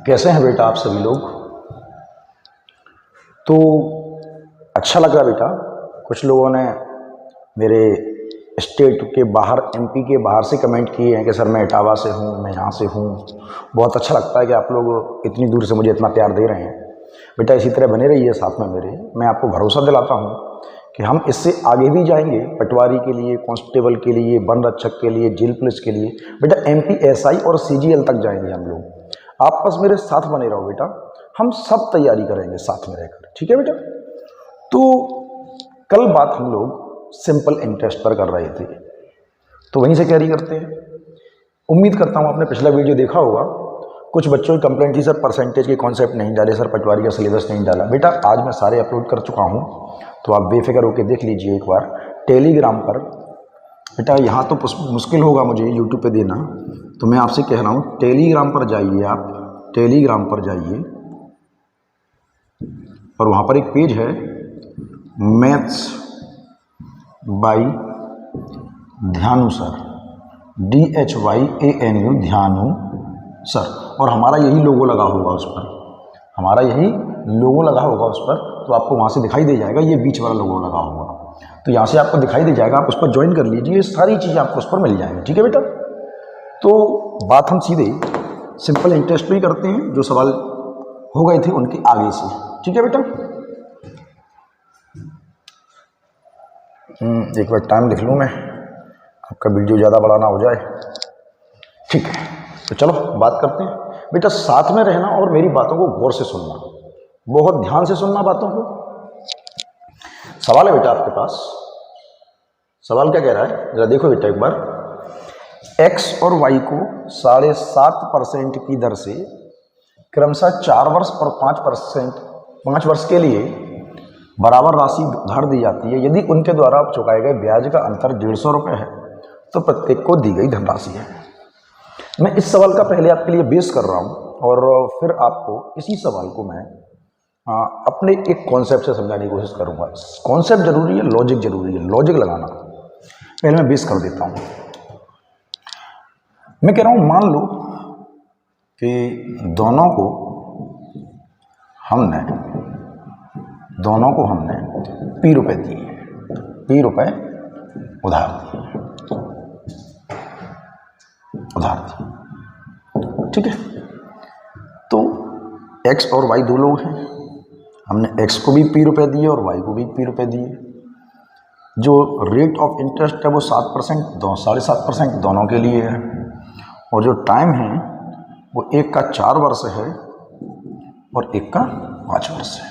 कैसे हैं बेटा आप सभी लोग? तो अच्छा लगा बेटा, कुछ लोगों ने मेरे स्टेट के बाहर, एमपी के बाहर से कमेंट किए हैं कि सर मैं इटावा से हूँ, मैं यहाँ से हूँ। बहुत अच्छा लगता है कि आप लोग इतनी दूर से मुझे इतना प्यार दे रहे हैं। बेटा इसी तरह बने रहिए साथ में मेरे। मैं आपको भरोसा दिलाता हूँ कि हम इससे आगे भी जाएंगे, पटवारी के लिए, कांस्टेबल के लिए, वन रक्षक के लिए, जेल पुलिस के लिए। बेटा एमपी एसआई और सीजीएल तक जाएंगे हम लोग। आप बस मेरे साथ बने रहो बेटा, हम सब तैयारी करेंगे साथ में रहकर, ठीक है बेटा? तो कल बात हम लोग सिंपल इंटरेस्ट पर कर रहे थे, तो वहीं से कैरी करते हैं। उम्मीद करता हूँ आपने पिछला वीडियो देखा होगा। कुछ बच्चों की कंप्लेंट थी, सर परसेंटेज के कॉन्सेप्ट नहीं डाले, सर पटवारी का सिलेबस नहीं डाला। बेटा आज मैं सारे अपलोड कर चुका हूँ, तो आप बेफिक्र होकर देख लीजिए एक बार टेलीग्राम पर। बेटा यहाँ तो मुश्किल होगा मुझे यूट्यूब पे देना, तो मैं आपसे कह रहा हूँ टेलीग्राम पर जाइए, आप टेलीग्राम पर जाइए और वहाँ पर एक पेज है मैथ्स बाई ध्यानु सर, DHYANU ध्यानु सर, और हमारा यही लोगो लगा होगा उस पर, हमारा यही लोगो लगा होगा उस पर। तो आपको वहाँ से दिखाई दे जाएगा, ये बीच वाला लोगो लगा होगा, तो यहाँ से आपको दिखाई दे जाएगा, आप उस पर ज्वाइन कर लीजिए, ये सारी चीज़ें आपको उस पर मिल जाएंगी, ठीक है बेटा? तो बात हम सीधे सिंपल इंटरेस्ट पे ही करते हैं, जो सवाल हो गए थे उनके आगे से, ठीक है बेटा? एक बार टाइम लिख लूँ मैं, आपका वीडियो ज़्यादा बड़ा ना हो जाए, ठीक है? तो चलो बात करते हैं बेटा। साथ में रहना और मेरी बातों को गौर से सुनना, बहुत ध्यान से सुनना बातों को। सवाल है बेटा आपके पास, सवाल क्या कह रहा है जरा देखो बेटा एक बार। x और y को 7.5% की दर से क्रमशः 4 वर्ष और 5 वर्ष के लिए बराबर राशि उधार दी जाती है। यदि उनके द्वारा चुकाए गए ब्याज का अंतर 150 रुपये है, तो प्रत्येक को दी गई धनराशि है। मैं इस सवाल का पहले आपके लिए बेस कर रहा हूँ, और फिर आपको इसी सवाल को मैं अपने एक कॉन्सेप्ट से समझाने की कोशिश करूँगा। कॉन्सेप्ट जरूरी है, लॉजिक जरूरी है, लॉजिक लगाना। पहले मैं बेस कर देता हूँ। मैं कह रहा हूँ मान लो कि दोनों को हमने P रुपए दिए, P रुपए उधार दिए, ठीक है? तो x और y दो लोग हैं, हमने x को भी P रुपए दिए और y को भी P रुपए दिए। जो रेट ऑफ इंटरेस्ट है वो 7%, 7.5% दोनों के लिए है, और जो टाइम है वो एक का 4 वर्ष है और एक का 5 वर्ष है।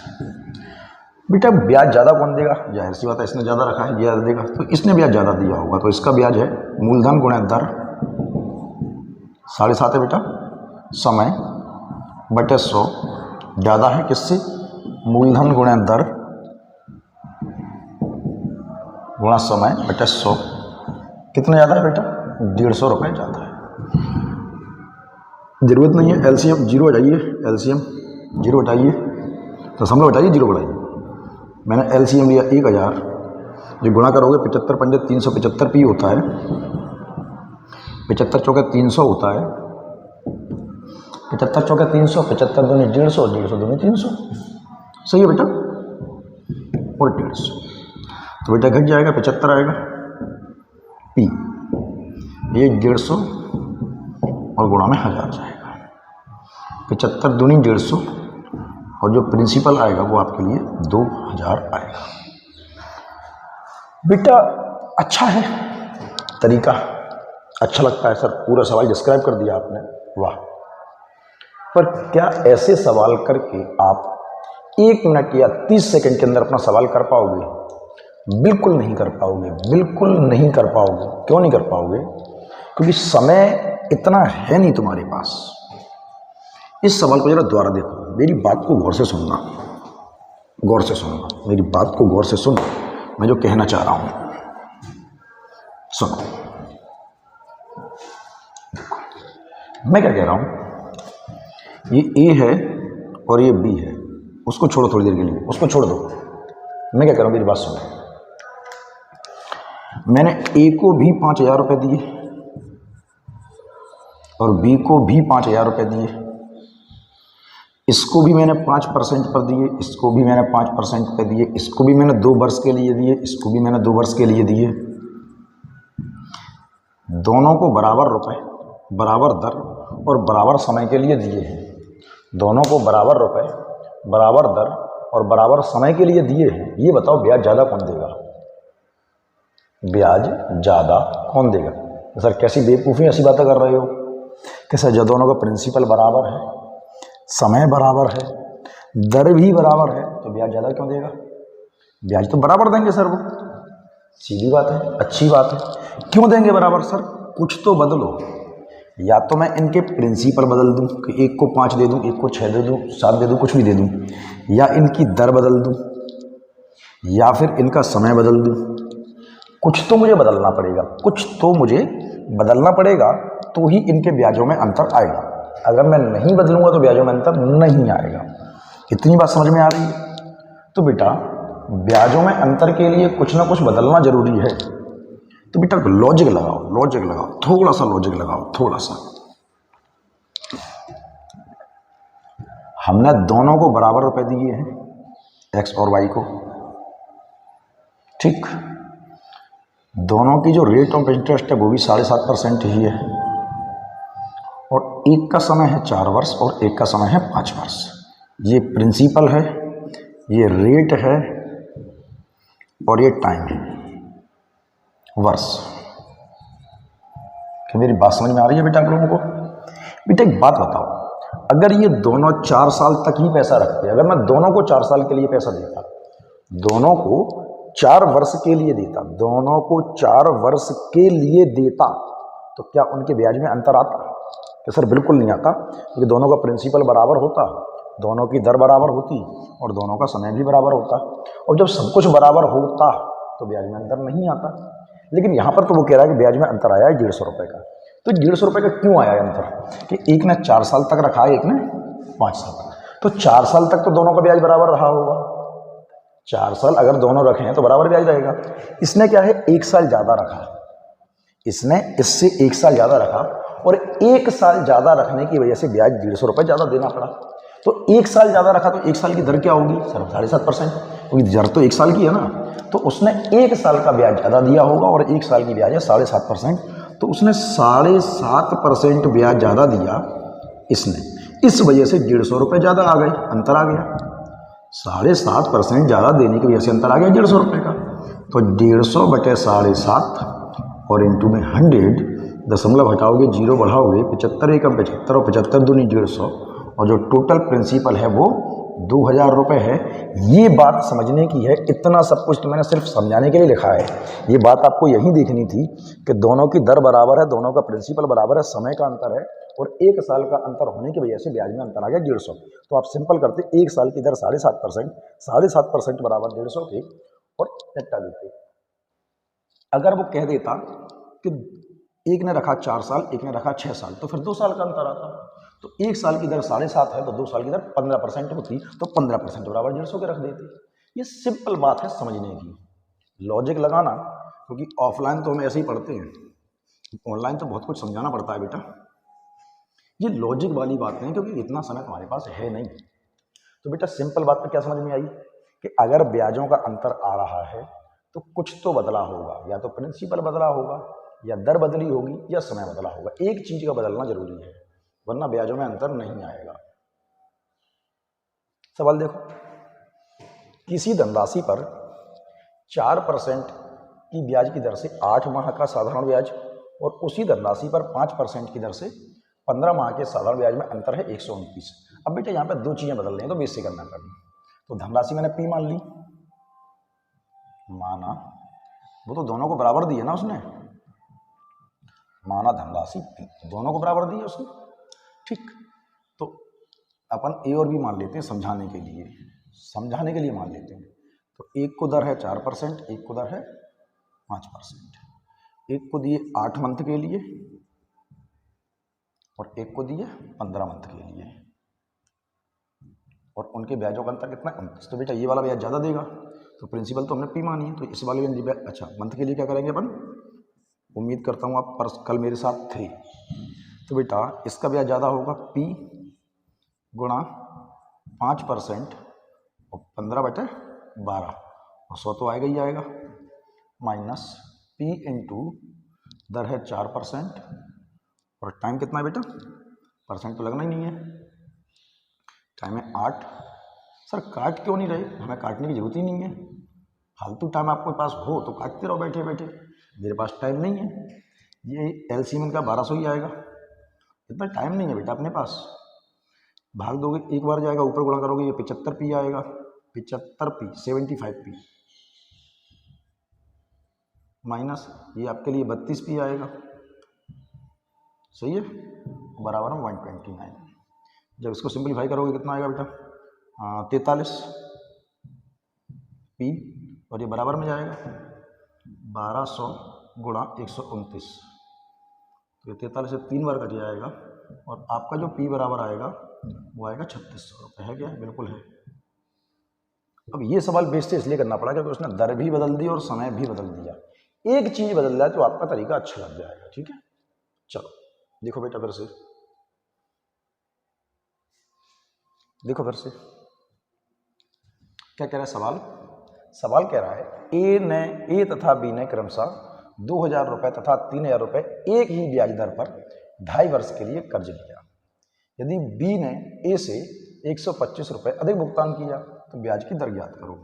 बेटा ब्याज ज़्यादा कौन देगा? जाहिर सी बात है, इसने ज़्यादा रखा है, ब्याज देगा, तो इसने ब्याज ज़्यादा दिया होगा, तो इसका ब्याज है मूलधन गुणा दर 7.5 है बेटा, समय बटे 100, ज़्यादा है किससे? मूलधन गुणा दर गुणा समय बटे 100। कितना ज़्यादा है बेटा? 150 रुपये ज़्यादा है। जरूरत नहीं है एलसीएम, जीरो हटाइए, एलसीएम जीरो हटाइए, दशमलव हटाइए, जीरो बढ़ाइए। मैंने एलसीएम लिया 1000, जो गुणा करोगे 75 पंजे 375 P होता है, 75 चौके 300 होता है, 75 चौके 300, 75 दूनी 150, 150 दूनी 300, सही है बेटा? और 150, तो बेटा घट जाएगा, 75 आएगा P, ये 150 और गुणा में 1000 जाएगा, 75 दूनी 150, और जो प्रिंसिपल आएगा वो आपके लिए 2000 आएगा। बेटा अच्छा है तरीका, अच्छा लगता है सर, पूरा सवाल डिस्क्राइब कर दिया आपने, वाह। पर क्या ऐसे सवाल करके आप 1 मिनट या 30 सेकंड के अंदर अपना सवाल कर पाओगे? बिल्कुल नहीं कर पाओगे, बिल्कुल नहीं कर पाओगे। क्यों नहीं कर पाओगे? क्योंकि समय इतना है नहीं तुम्हारे पास। इस सवाल को जरा दोबारा देखो, मेरी बात को गौर से सुनना, गौर से सुनना, मेरी बात को गौर से सुनो, मैं जो कहना चाह रहा हूं सुनो। देखो मैं क्या कह रहा हूं, ये A है और ये B है, उसको छोड़ो थोड़ी देर के लिए, उसको छोड़ दो। मैं क्या कह रहा हूं, मेरी बात सुनो। मैंने A को भी 5000 रुपये दिए और B को भी 5000 रुपये दिए। इसको भी मैंने 5% पर दिए, इसको भी मैंने 5% पे दिए, इसको भी मैंने 2 वर्ष के लिए दिए, इसको भी मैंने 2 वर्ष के लिए दिए। दोनों को बराबर रुपए, बराबर दर और बराबर समय के लिए दिए हैं। दोनों को बराबर रुपए, बराबर दर और बराबर समय के लिए दिए हैं। ये बताओ ब्याज ज़्यादा कौन देगा? ब्याज ज़्यादा कौन देगा? तो सर कैसी बेवकूफ़ी ऐसी बातें कर रहे हो कि सर जब दोनों का प्रिंसिपल बराबर है, समय बराबर है, दर भी बराबर है, तो ब्याज ज़्यादा क्यों देगा? ब्याज तो बराबर देंगे सर वो, सीधी बात है, अच्छी बात है। क्यों देंगे बराबर सर? कुछ तो बदलो। या तो मैं इनके प्रिंसिपल बदल दूं कि एक को 5 दे दूं, एक को 6 दे दूं, 7 दे दूं, कुछ भी दे दूं, या इनकी दर बदल दूं, या फिर इनका समय बदल दूं। कुछ तो मुझे बदलना पड़ेगा, कुछ तो मुझे बदलना पड़ेगा, तो ही इनके ब्याजों में अंतर आएगा। अगर मैं नहीं बदलूंगा तो ब्याजों में अंतर नहीं आएगा। इतनी बात समझ में आ रही है? तो बेटा ब्याजों में अंतर के लिए कुछ ना कुछ बदलना जरूरी है। तो बेटा लॉजिक लगाओ, लॉजिक लगाओ, थोड़ा सा लॉजिक लगाओ, थोड़ा सा। हमने दोनों को बराबर रुपए दिए हैं, एक्स और वाई को, ठीक। दोनों की जो रेट ऑफ इंटरेस्ट है वो भी 7.5% ही है, और एक का समय है 4 वर्ष और एक का समय है 5 वर्ष। ये प्रिंसिपल है, ये रेट है, और ये टाइम है, वर्ष। क्या मेरी बात समझ में आ रही है बेटा आप लोगों को? बेटा एक बात बताओ, अगर ये दोनों 4 साल तक ही पैसा रखते, अगर मैं दोनों को 4 साल के लिए पैसा देता, दोनों को 4 वर्ष के लिए देता, दोनों को 4 वर्ष के लिए देता, तो क्या उनके ब्याज में अंतर आता? कि सर बिल्कुल नहीं आता, क्योंकि दोनों का प्रिंसिपल बराबर होता, दोनों की दर बराबर होती और दोनों का समय भी बराबर होता। और जब सब कुछ बराबर होता तो ब्याज में अंतर नहीं आता। लेकिन यहाँ पर तो वो कह रहा है कि ब्याज में अंतर आया है 150 रुपये का। तो 150 रुपये का क्यों आया है अंतर? कि एक ने 4 साल तक रखा है, एक ने 5 साल तक। तो 4 साल तक तो दोनों का ब्याज बराबर रहा होगा। 4 साल अगर दोनों रखे हैं तो बराबर ब्याज रहेगा। इसने क्या है, 1 साल ज़्यादा रखा, इसने इससे 1 साल ज़्यादा रखा, और 1 साल ज़्यादा रखने की वजह से ब्याज 150 रुपये ज़्यादा देना पड़ा। तो 1 साल ज़्यादा रखा तो 1 साल की दर क्या होगी सर? 7.5%, क्योंकि दर तो 1 साल की है ना। तो उसने 1 साल का ब्याज ज़्यादा दिया होगा, और 1 साल की ब्याज है 7.5%, तो उसने 7.5% ब्याज ज़्यादा दिया इसने। इस वजह से 150 रुपये ज़्यादा आ गए, अंतर आ गया। 7.5% ज़्यादा देने की वजह से अंतर आ गया 150 रुपये का। तो 150 बटे 7.5 और इंटू में 100, दशमलव हटाओगे, 0 बढ़ाओगे, 75 एकम 75 और 75 दूनी 150, और जो टोटल प्रिंसिपल है वो 2000 रुपये है। ये बात समझने की है। इतना सब कुछ तो मैंने सिर्फ समझाने के लिए लिखा है। ये बात आपको यही देखनी थी कि दोनों की दर बराबर है, दोनों का प्रिंसिपल बराबर है, समय का अंतर है, और 1 साल का अंतर होने की वजह से ब्याज में अंतर आ गया 150। तो आप सिंपल करते, 1 साल की दर 7.5%, 7.5% बराबर 150 के, और निपटा देते। अगर वो कह देता कि एक ने रखा 4 साल, एक ने रखा 6 साल, तो फिर 2 साल का अंतर आता। तो 1 साल की दर 7.5 है, तो 2 साल की दर 15% होती, तो 15% बराबर 150 के रख देते। ये सिंपल बात है समझने की, लॉजिक लगाना, क्योंकि ऑफलाइन तो हम ऐसे ही पढ़ते हैं, ऑनलाइन तो बहुत कुछ समझाना पड़ता है बेटा। ये लॉजिक वाली बात नहीं, क्योंकि इतना समय तुम्हारे पास है नहीं। तो बेटा सिंपल बात पे क्या समझ में आई कि अगर ब्याजों का अंतर आ रहा है तो कुछ तो बदला होगा, या तो प्रिंसिपल बदला होगा, या दर बदली होगी, या समय बदला होगा। एक चीज का बदलना जरूरी है, वरना ब्याजों में अंतर नहीं आएगा। सवाल देखो, किसी धनराशि पर 4% की ब्याज की दर से 8 माह का साधारण ब्याज, और उसी धनराशि पर 5% की दर से 15 माह के साधारण ब्याज में अंतर है 129। अब बेटा यहाँ पे 2 चीजें बदल रही हैं, तो बेसिक करना करनी। तो धनराशि मैंने P मान ली, माना, वो तो दोनों को बराबर दी है ना उसने, माना धनराशि P, दोनों को बराबर दी है उसने, ठीक। तो अपन A और B मान लेते हैं समझाने के लिए, समझाने के लिए मान लेते हैं। तो एक को दर है 4%, एक को दर है 5%, एक को दिए 8 मंथ के लिए और एक को दिए 15 मंथ के लिए, और उनके ब्याजों का अंतर कितना? 29। तो बेटा ये वाला ब्याज ज़्यादा देगा, तो प्रिंसिपल तो हमने P मानी है, तो इस वाले में अच्छा मंथ के लिए क्या करेंगे अपन? उम्मीद करता हूँ आप कल मेरे साथ थे। तो बेटा इसका ब्याज ज़्यादा होगा P गुणा 5% और 15/12 और 100 तो आएगा ही आएगा, माइनस P इंटू दर है 4% और टाइम कितना है बेटा, परसेंट तो लगना ही नहीं है, टाइम है 8। सर काट क्यों नहीं रहे, हमें काटने की जरूरत ही नहीं है, फालतू टाइम आपके पास हो तो काटते रहो बैठे बैठे, मेरे पास टाइम नहीं है। ये एलसीएम का 1200 ही आएगा, इतना टाइम नहीं है बेटा अपने पास। भाग दोगे एक बार जाएगा, ऊपर गुणा करोगे ये 75p आएगा, 75p 75p माइनस ये आपके लिए 32p आएगा, सही है, बराबर में 129। जब इसको सिंपलीफाई करोगे कितना आएगा बेटा, 43p और ये बराबर में जाएगा 1200 गुणा 129, तो ये 43 से 3 बार कट जाएगा और आपका जो p बराबर आएगा वो आएगा 3600 रुपये, है क्या, बिल्कुल है। अब ये सवाल बेस से इसलिए करना पड़ा क्योंकि उसने दर भी बदल दी और समय भी बदल दिया, एक चीज बदल जाए तो आपका तरीका अच्छा लग जाएगा, ठीक है। चलो देखो बेटा फिर से, देखो फिर से क्या कह रहा है सवाल, सवाल कह रहा है ए तथा बी ने क्रमशः 2000 रुपये तथा 3000 रुपये एक ही ब्याज दर पर 2.5 वर्ष के लिए कर्ज लिया। यदि बी ने ए से 125 रुपये अधिक भुगतान किया तो ब्याज की दर ज्ञात करो।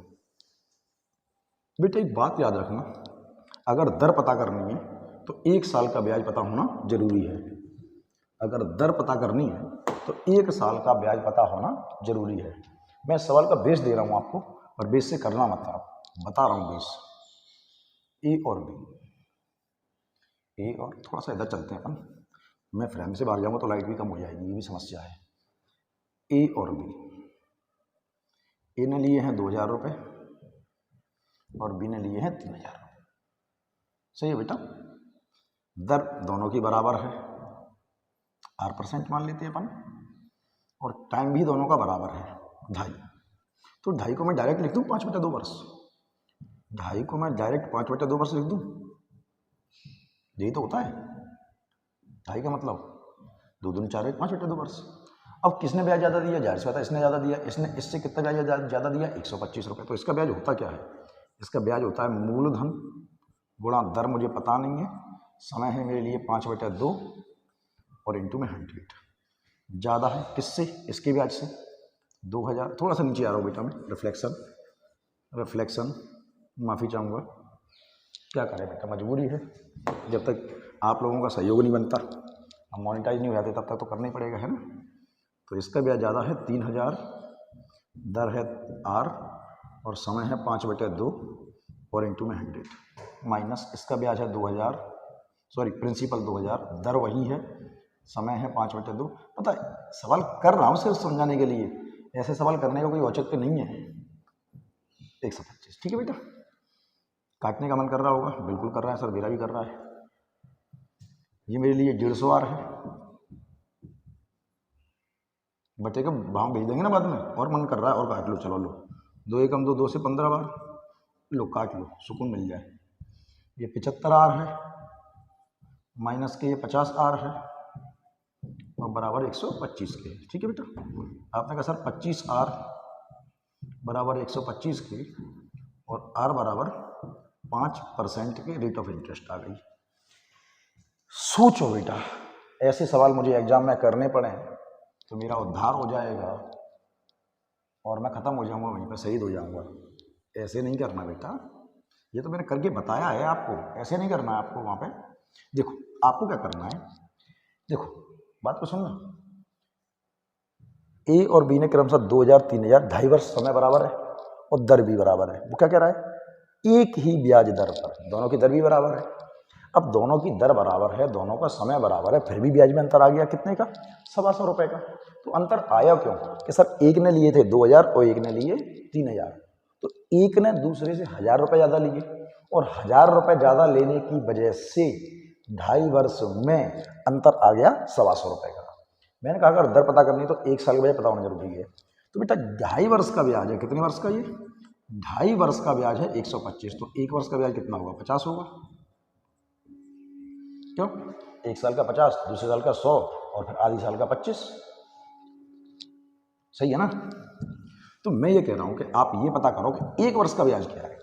बेटा एक बात याद रखना, अगर दर पता करनी है तो 1 साल का ब्याज पता होना जरूरी है। अगर दर पता करनी है तो 1 साल का ब्याज पता होना जरूरी है। मैं सवाल का बेस दे रहा हूं आपको और बेस से करना मत, आप बता रहा हूं बेस। ए और बी, ए और थोड़ा सा इधर चलते हैं अपन, मैं फ्रेम से बाहर जाऊंगा तो लाइट भी कम हो जाएगी, ये भी समस्या है। ए और बी, ए ने लिए हैं 2000 रुपये और बी ने लिए हैं 3000 रुपये, सही है बेटा। दर दोनों की बराबर है, R% मान लेते हैं अपन, और टाइम भी दोनों का बराबर है 2.5, तो 2.5 को मैं डायरेक्ट लिख दूं 5/2 वर्ष, 2.5 को मैं डायरेक्ट 5/2 वर्ष लिख दूं, यही तो होता है 2.5 का मतलब 2 दूनी 4 5/2 वर्ष। अब किसने ब्याज ज़्यादा दिया, जाहिर सी बात है इसने ज़्यादा दिया, इसने इससे कितना ब्याज ज़्यादा दिया 125 रुपये, तो इसका ब्याज होता क्या है, इसका ब्याज होता है मूलधन गुणा दर, मुझे पता नहीं है, समय है मेरे लिए 5/2 और इंटू में 100, ज़्यादा है किससे, इसके ब्याज से 2000। थोड़ा सा नीचे आ रहा हूँ बेटा मैं, रिफ्लेक्शन माफ़ी चाहूँगा, क्या करें बेटा मजबूरी है, जब तक आप लोगों का सहयोग नहीं बनता, हम मोनेटाइज नहीं हो जाते तब तक तो करना ही पड़ेगा, है ना। तो इसका ब्याज ज़्यादा है 3000, दर है R और समय है 5/2 और इंटू में 100, माइनस इसका ब्याज है 2000, सॉरी प्रिंसिपल 2000, दर वही है, समय है 5/2। पता है सवाल कर रहा हूँ सिर्फ समझाने के लिए, ऐसे सवाल करने का कोई औचित्य नहीं है। 125, ठीक है बेटा। काटने का मन कर रहा होगा, बिल्कुल कर रहा है सर, मेरा भी कर रहा है। ये मेरे लिए 150 R है, बच्चे का भाव भेज देंगे ना बाद में, और मन कर रहा है और काट लो, चलो लो, 2 एकम 2, 2 से 15 बार लो, काट लो, सुकून मिल जाए। ये 75 R है, माइनस के ये 50 R है और बराबर 125 के, ठीक है बेटा। आपने कहा सर 25 R बराबर 125 के और R बराबर 5% के रेट ऑफ इंटरेस्ट आ गई। सोचो बेटा, ऐसे सवाल मुझे एग्जाम में करने पड़े तो मेरा उद्धार हो जाएगा और मैं ख़त्म हो जाऊंगा, वहीं पर शहीद हो जाऊंगा। ऐसे नहीं करना बेटा, ये तो मैंने करके बताया है आपको, ऐसे नहीं करना है आपको। वहाँ पे देखो आपको क्या करना है, देखो बात को सुनना, ए और बी ने क्रमशः 2000 3000 2.5 वर्ष समय बराबर है और दर भी बराबर है। वो क्या कह रहा है, एक ही ब्याज दर पर, दोनों की दर भी बराबर है। अब दोनों की दर बराबर है, दोनों का समय बराबर है, फिर भी ब्याज में अंतर आ गया कितने का, 125 रुपये का। तो अंतर आया क्यों कि सर एक ने लिए थे 2000 और एक ने लिए 3000, तो एक ने दूसरे से 1000 रुपये ज़्यादा लिए और 1000 रुपये ज़्यादा लेने की वजह से 2.5 वर्ष में अंतर आ गया 125 रुपये का। मैंने कहा अगर दर पता करनी है तो 1 साल का ब्याज पता होना जरूरी है। तो बेटा 2.5 वर्ष का ब्याज है, कितने वर्ष का, ये 2.5 वर्ष का ब्याज है 125, तो 1 वर्ष का ब्याज कितना होगा, 50 होगा। क्यों, 1 साल का 50, दूसरे साल का 100 और फिर आधी साल का 25, सही है ना। तो मैं ये कह रहा हूँ कि आप ये पता करो कि 1 वर्ष का ब्याज क्या है।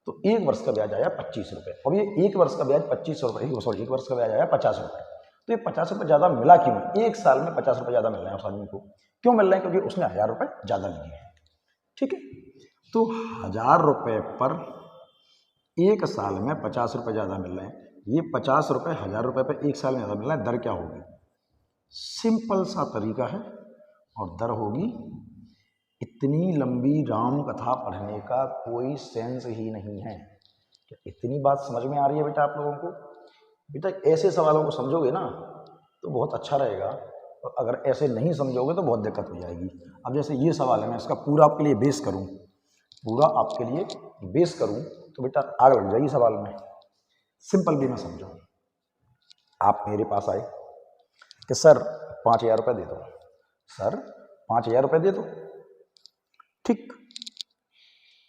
तो 1 वर्ष का ब्याज आया 25 रुपये, और ये 1 वर्ष का ब्याज 25 रुपये, सॉरी 1 वर्ष का ब्याज आया 50 रुपये। तो ये 50 रुपये ज़्यादा मिला क्यों? 1 साल में 50 रुपये ज़्यादा मिल रहे हैं उस आदमी को। क्यों मिल रहे हैं? क्योंकि उसने 1000 रुपये ज़्यादा लिए हैं। ठीक है, तो 1000 रुपये पर 1 साल में 50 रुपये ज़्यादा मिल रहे हैं। ये 50 रुपये 1000 रुपये पर 1 साल में ज़्यादा मिल रहा है, दर क्या होगी? सिंपल सा तरीका है, और दर होगी, इतनी लंबी राम कथा पढ़ने का कोई सेंस ही नहीं है। क्या इतनी बात समझ में आ रही है बेटा आप लोगों को? बेटा ऐसे सवालों को समझोगे ना तो बहुत अच्छा रहेगा, और अगर ऐसे नहीं समझोगे तो बहुत दिक्कत हो जाएगी। अब जैसे ये सवाल है, मैं इसका पूरा आपके लिए बेस करूं, पूरा आपके लिए बेस करूं, तो बेटा आग लग जाएगी सवाल में। सिंपल भी मैं समझो, आप मेरे पास आए कि सर 5000 रुपये दे दो, सर 5000 रुपये दे दो। ठीक,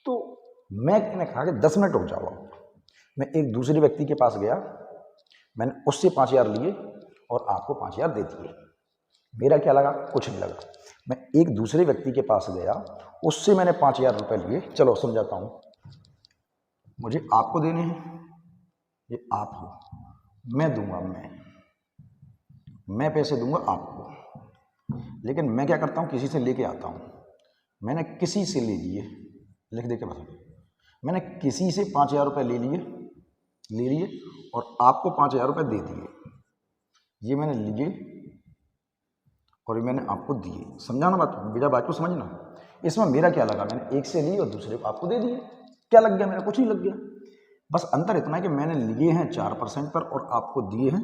तो मैंने कहा कि 10 मिनट रुक जाओ। मैं एक दूसरे व्यक्ति के पास गया, मैंने उससे 5000 लिए और आपको 5000 दे दिए। मेरा क्या लगा? कुछ नहीं लगा। मैं एक दूसरे व्यक्ति के पास गया, उससे मैंने 5000 रुपये लिए। चलो समझाता हूँ, मुझे आपको देने हैं, ये आप हो, मैं दूंगा, मैं पैसे दूंगा आपको। लेकिन मैं क्या करता हूँ, किसी से लेके आता हूँ। मैंने किसी से ले लिए, लिख दे के बता, मैंने किसी से 5000 रुपये ले लिए और आपको 5000 रुपये दे दिए। ये मैंने लिए और ये मैंने आपको दिए। समझा ना बात? बेटा बात को समझना। इसमें मेरा क्या लगा? मैंने एक से ली और दूसरे को आपको दे दिए। क्या लग गया? मेरा कुछ नहीं लग गया। बस अंतर इतना है कि मैंने लिए हैं 4% पर और आपको दिए हैं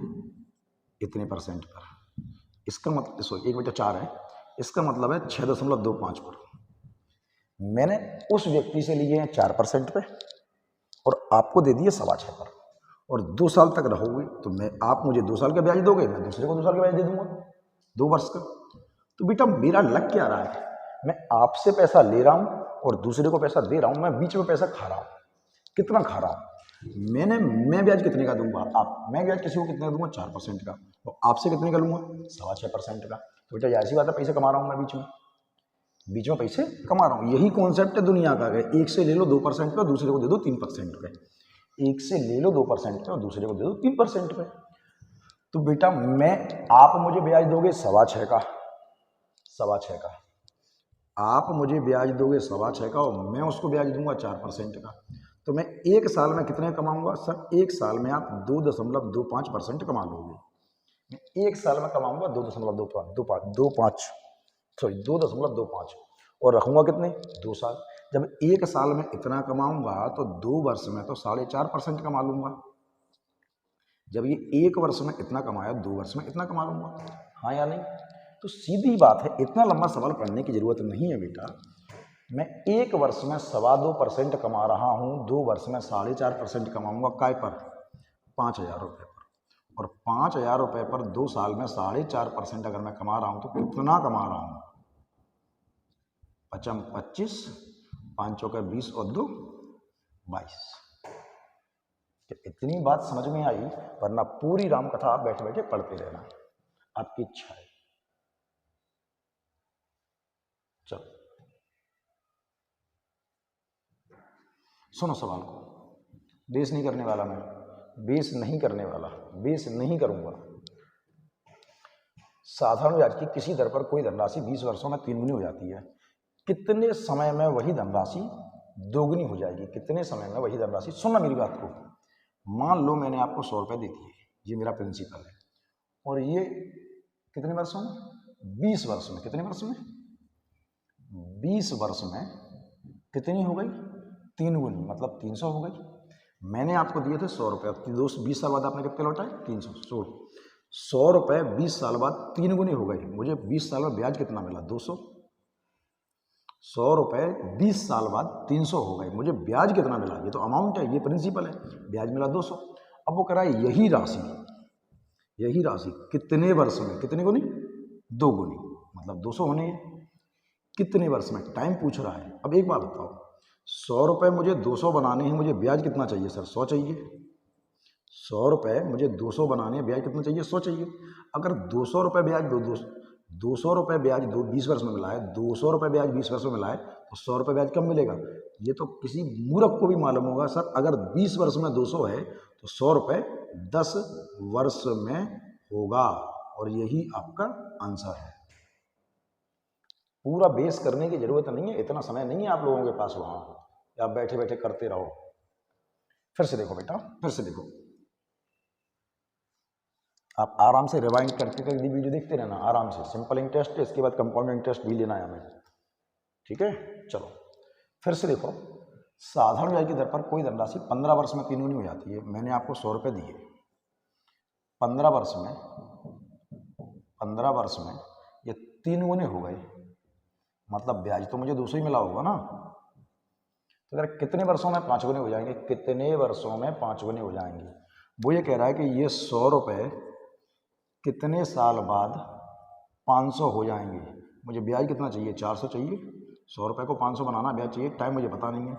इतने % पर। इसका मतलब, सॉरी 1/4 है, इसका मतलब है 6.25 पर। मैंने उस व्यक्ति से लिए हैं 4% पे और आपको दे दिए 6.25 पर, और 2 साल तक रहोगे तो आप मुझे 2 साल का ब्याज दोगे, मैं दूसरे को 2 साल का ब्याज दे दूंगा, 2 वर्ष का। तो बेटा मेरा लग क्या रहा है? मैं आपसे पैसा ले रहा हूं और दूसरे को पैसा दे रहा हूं, मैं बीच में पैसा खा रहा हूं। कितना खा रहा हूं? मैं ब्याज कितने का दूंगा? मैं ब्याज किसी को कितना दूंगा? 4% का। और आपसे कितने का लूंगा? 6.25% का। तो बेटा ऐसी बात है, पैसे कमा रहा हूं मैं, बीच में पैसे कमा रहा हूं। यही कॉन्सेप्ट है दुनिया का। एक से ले लो 2% पे, दूसरे को दे दो 3% पे। एक से ले लो 2% पे और दूसरे को दे दो 3% पे। तो बेटा आप मुझे ब्याज दोगे 6.25 का, 6.25 का। आप मुझे ब्याज दोगे 6.25 का और मैं उसको ब्याज दूंगा 4% का। तो मैं 1 साल में कितने कमाऊंगा? सर 1 साल में आप 2.25% कमा लोगे। मैं 1 साल में कमाऊंगा 2.25 और रखूंगा कितने? 2 साल। जब 1 साल में इतना कमाऊंगा तो 2 वर्ष में तो 4.5% कमा लूंगा। जब ये 1 वर्ष में इतना कमाया, 2 वर्ष में इतना कमा लूंगा। हाँ या नहीं? तो सीधी बात है, इतना लंबा सवाल पढ़ने की जरूरत नहीं है बेटा। मैं 1 वर्ष में 2.25% कमा रहा हूँ, 2 वर्ष में 4.5% कमाऊंगा। काय पर? 5000 रुपये पर। और 5000 रुपये पर 2 साल में 4.5% अगर मैं कमा रहा हूँ तो कितना कमा रहा हूँ? 5 25, 5 चौके 20 और 2 22। इतनी बात समझ में आई? वरना पूरी राम कथा आप बैठे बैठे पढ़ते रहना, आपकी इच्छा है। चलो सुनो सवाल को। बेस नहीं करने वाला मैं, बेस नहीं करने वाला, बेस नहीं करूंगा। साधारण ब्याज की किसी दर पर कोई धनराशि 20 वर्षों में 3 गुनी हो जाती है। कितने समय में वही धनराशि 2 गुनी हो जाएगी? कितने समय में वही धनराशि? सुनना मेरी बात को। मान लो मैंने आपको 100 रुपये दे दिए, ये मेरा प्रिंसिपल है, और ये कितने वर्षों में? 20 वर्ष में। कितने वर्ष में? 20 वर्ष में कितनी हो गई? 3 गुनी, मतलब 300 हो गई। मैंने आपको दिए थे 100 रुपये, 20 साल बाद आपने कितने लौटाए? 300। 100 रुपये 20 साल बाद 3 गुनी हो गई। मुझे 20 साल में ब्याज कितना मिला? 200। 100 रुपये 20 साल बाद 300 हो गए, मुझे ब्याज कितना मिला? ये तो अमाउंट है, ये प्रिंसिपल है। ब्याज मिला 200। अब वो कराए यही राशि कितने वर्ष में? कितने गुनी? 2 गुनी, मतलब 200 होने हैं। कितने वर्ष में? टाइम पूछ रहा है। अब एक बात बताओ, 100 रुपये मुझे 200 बनाने हैं, मुझे ब्याज कितना चाहिए सर? 100 चाहिए। 100 रुपये मुझे 200 बनाने हैं, ब्याज कितना चाहिए? 100 चाहिए। अगर 200 रुपये ब्याज 200 रुपये ब्याज 20 वर्ष में मिला है, 200 रुपये ब्याज 20 वर्ष में मिला है, तो 100 रुपये ब्याज कब मिलेगा? ये तो किसी मूर्ख को भी मालूम होगा सर, अगर 20 वर्ष में 200 है तो 100 रुपये 10 वर्ष में होगा, और यही आपका आंसर है। पूरा बेस करने की जरूरत नहीं है, इतना समय नहीं है आप लोगों के पास वहां, आप बैठे बैठे करते रहो। फिर से देखो बेटा, फिर से देखो, आप आराम से रिवाइंड करके कभी वीडियो देखते रहना आराम से। सिंपल इंटरेस्ट है, इसके बाद कंपाउंड इंटरेस्ट भी लेना है हमें, ठीक है। चलो फिर से देखो, साधारण ब्याज की दर पर कोई धनराशि 15 वर्ष में 3 गुनी हो जाती है। मैंने आपको 100 रुपये दिए, 15 वर्ष में ये 3 गुने हो गए, मतलब ब्याज तो मुझे 200 ही मिला होगा ना। तो अगर कितने वर्षों में 5 गुने हो जाएंगे, कितने वर्षों में 5 गुने हो जाएंगे? वो ये कह रहा है कि ये 100 रुपये कितने साल बाद 500 हो जाएंगे। मुझे ब्याज कितना चाहिए? 400 चाहिए। 100 रुपये को 500 बनाना ब्याज चाहिए, टाइम मुझे पता नहीं है।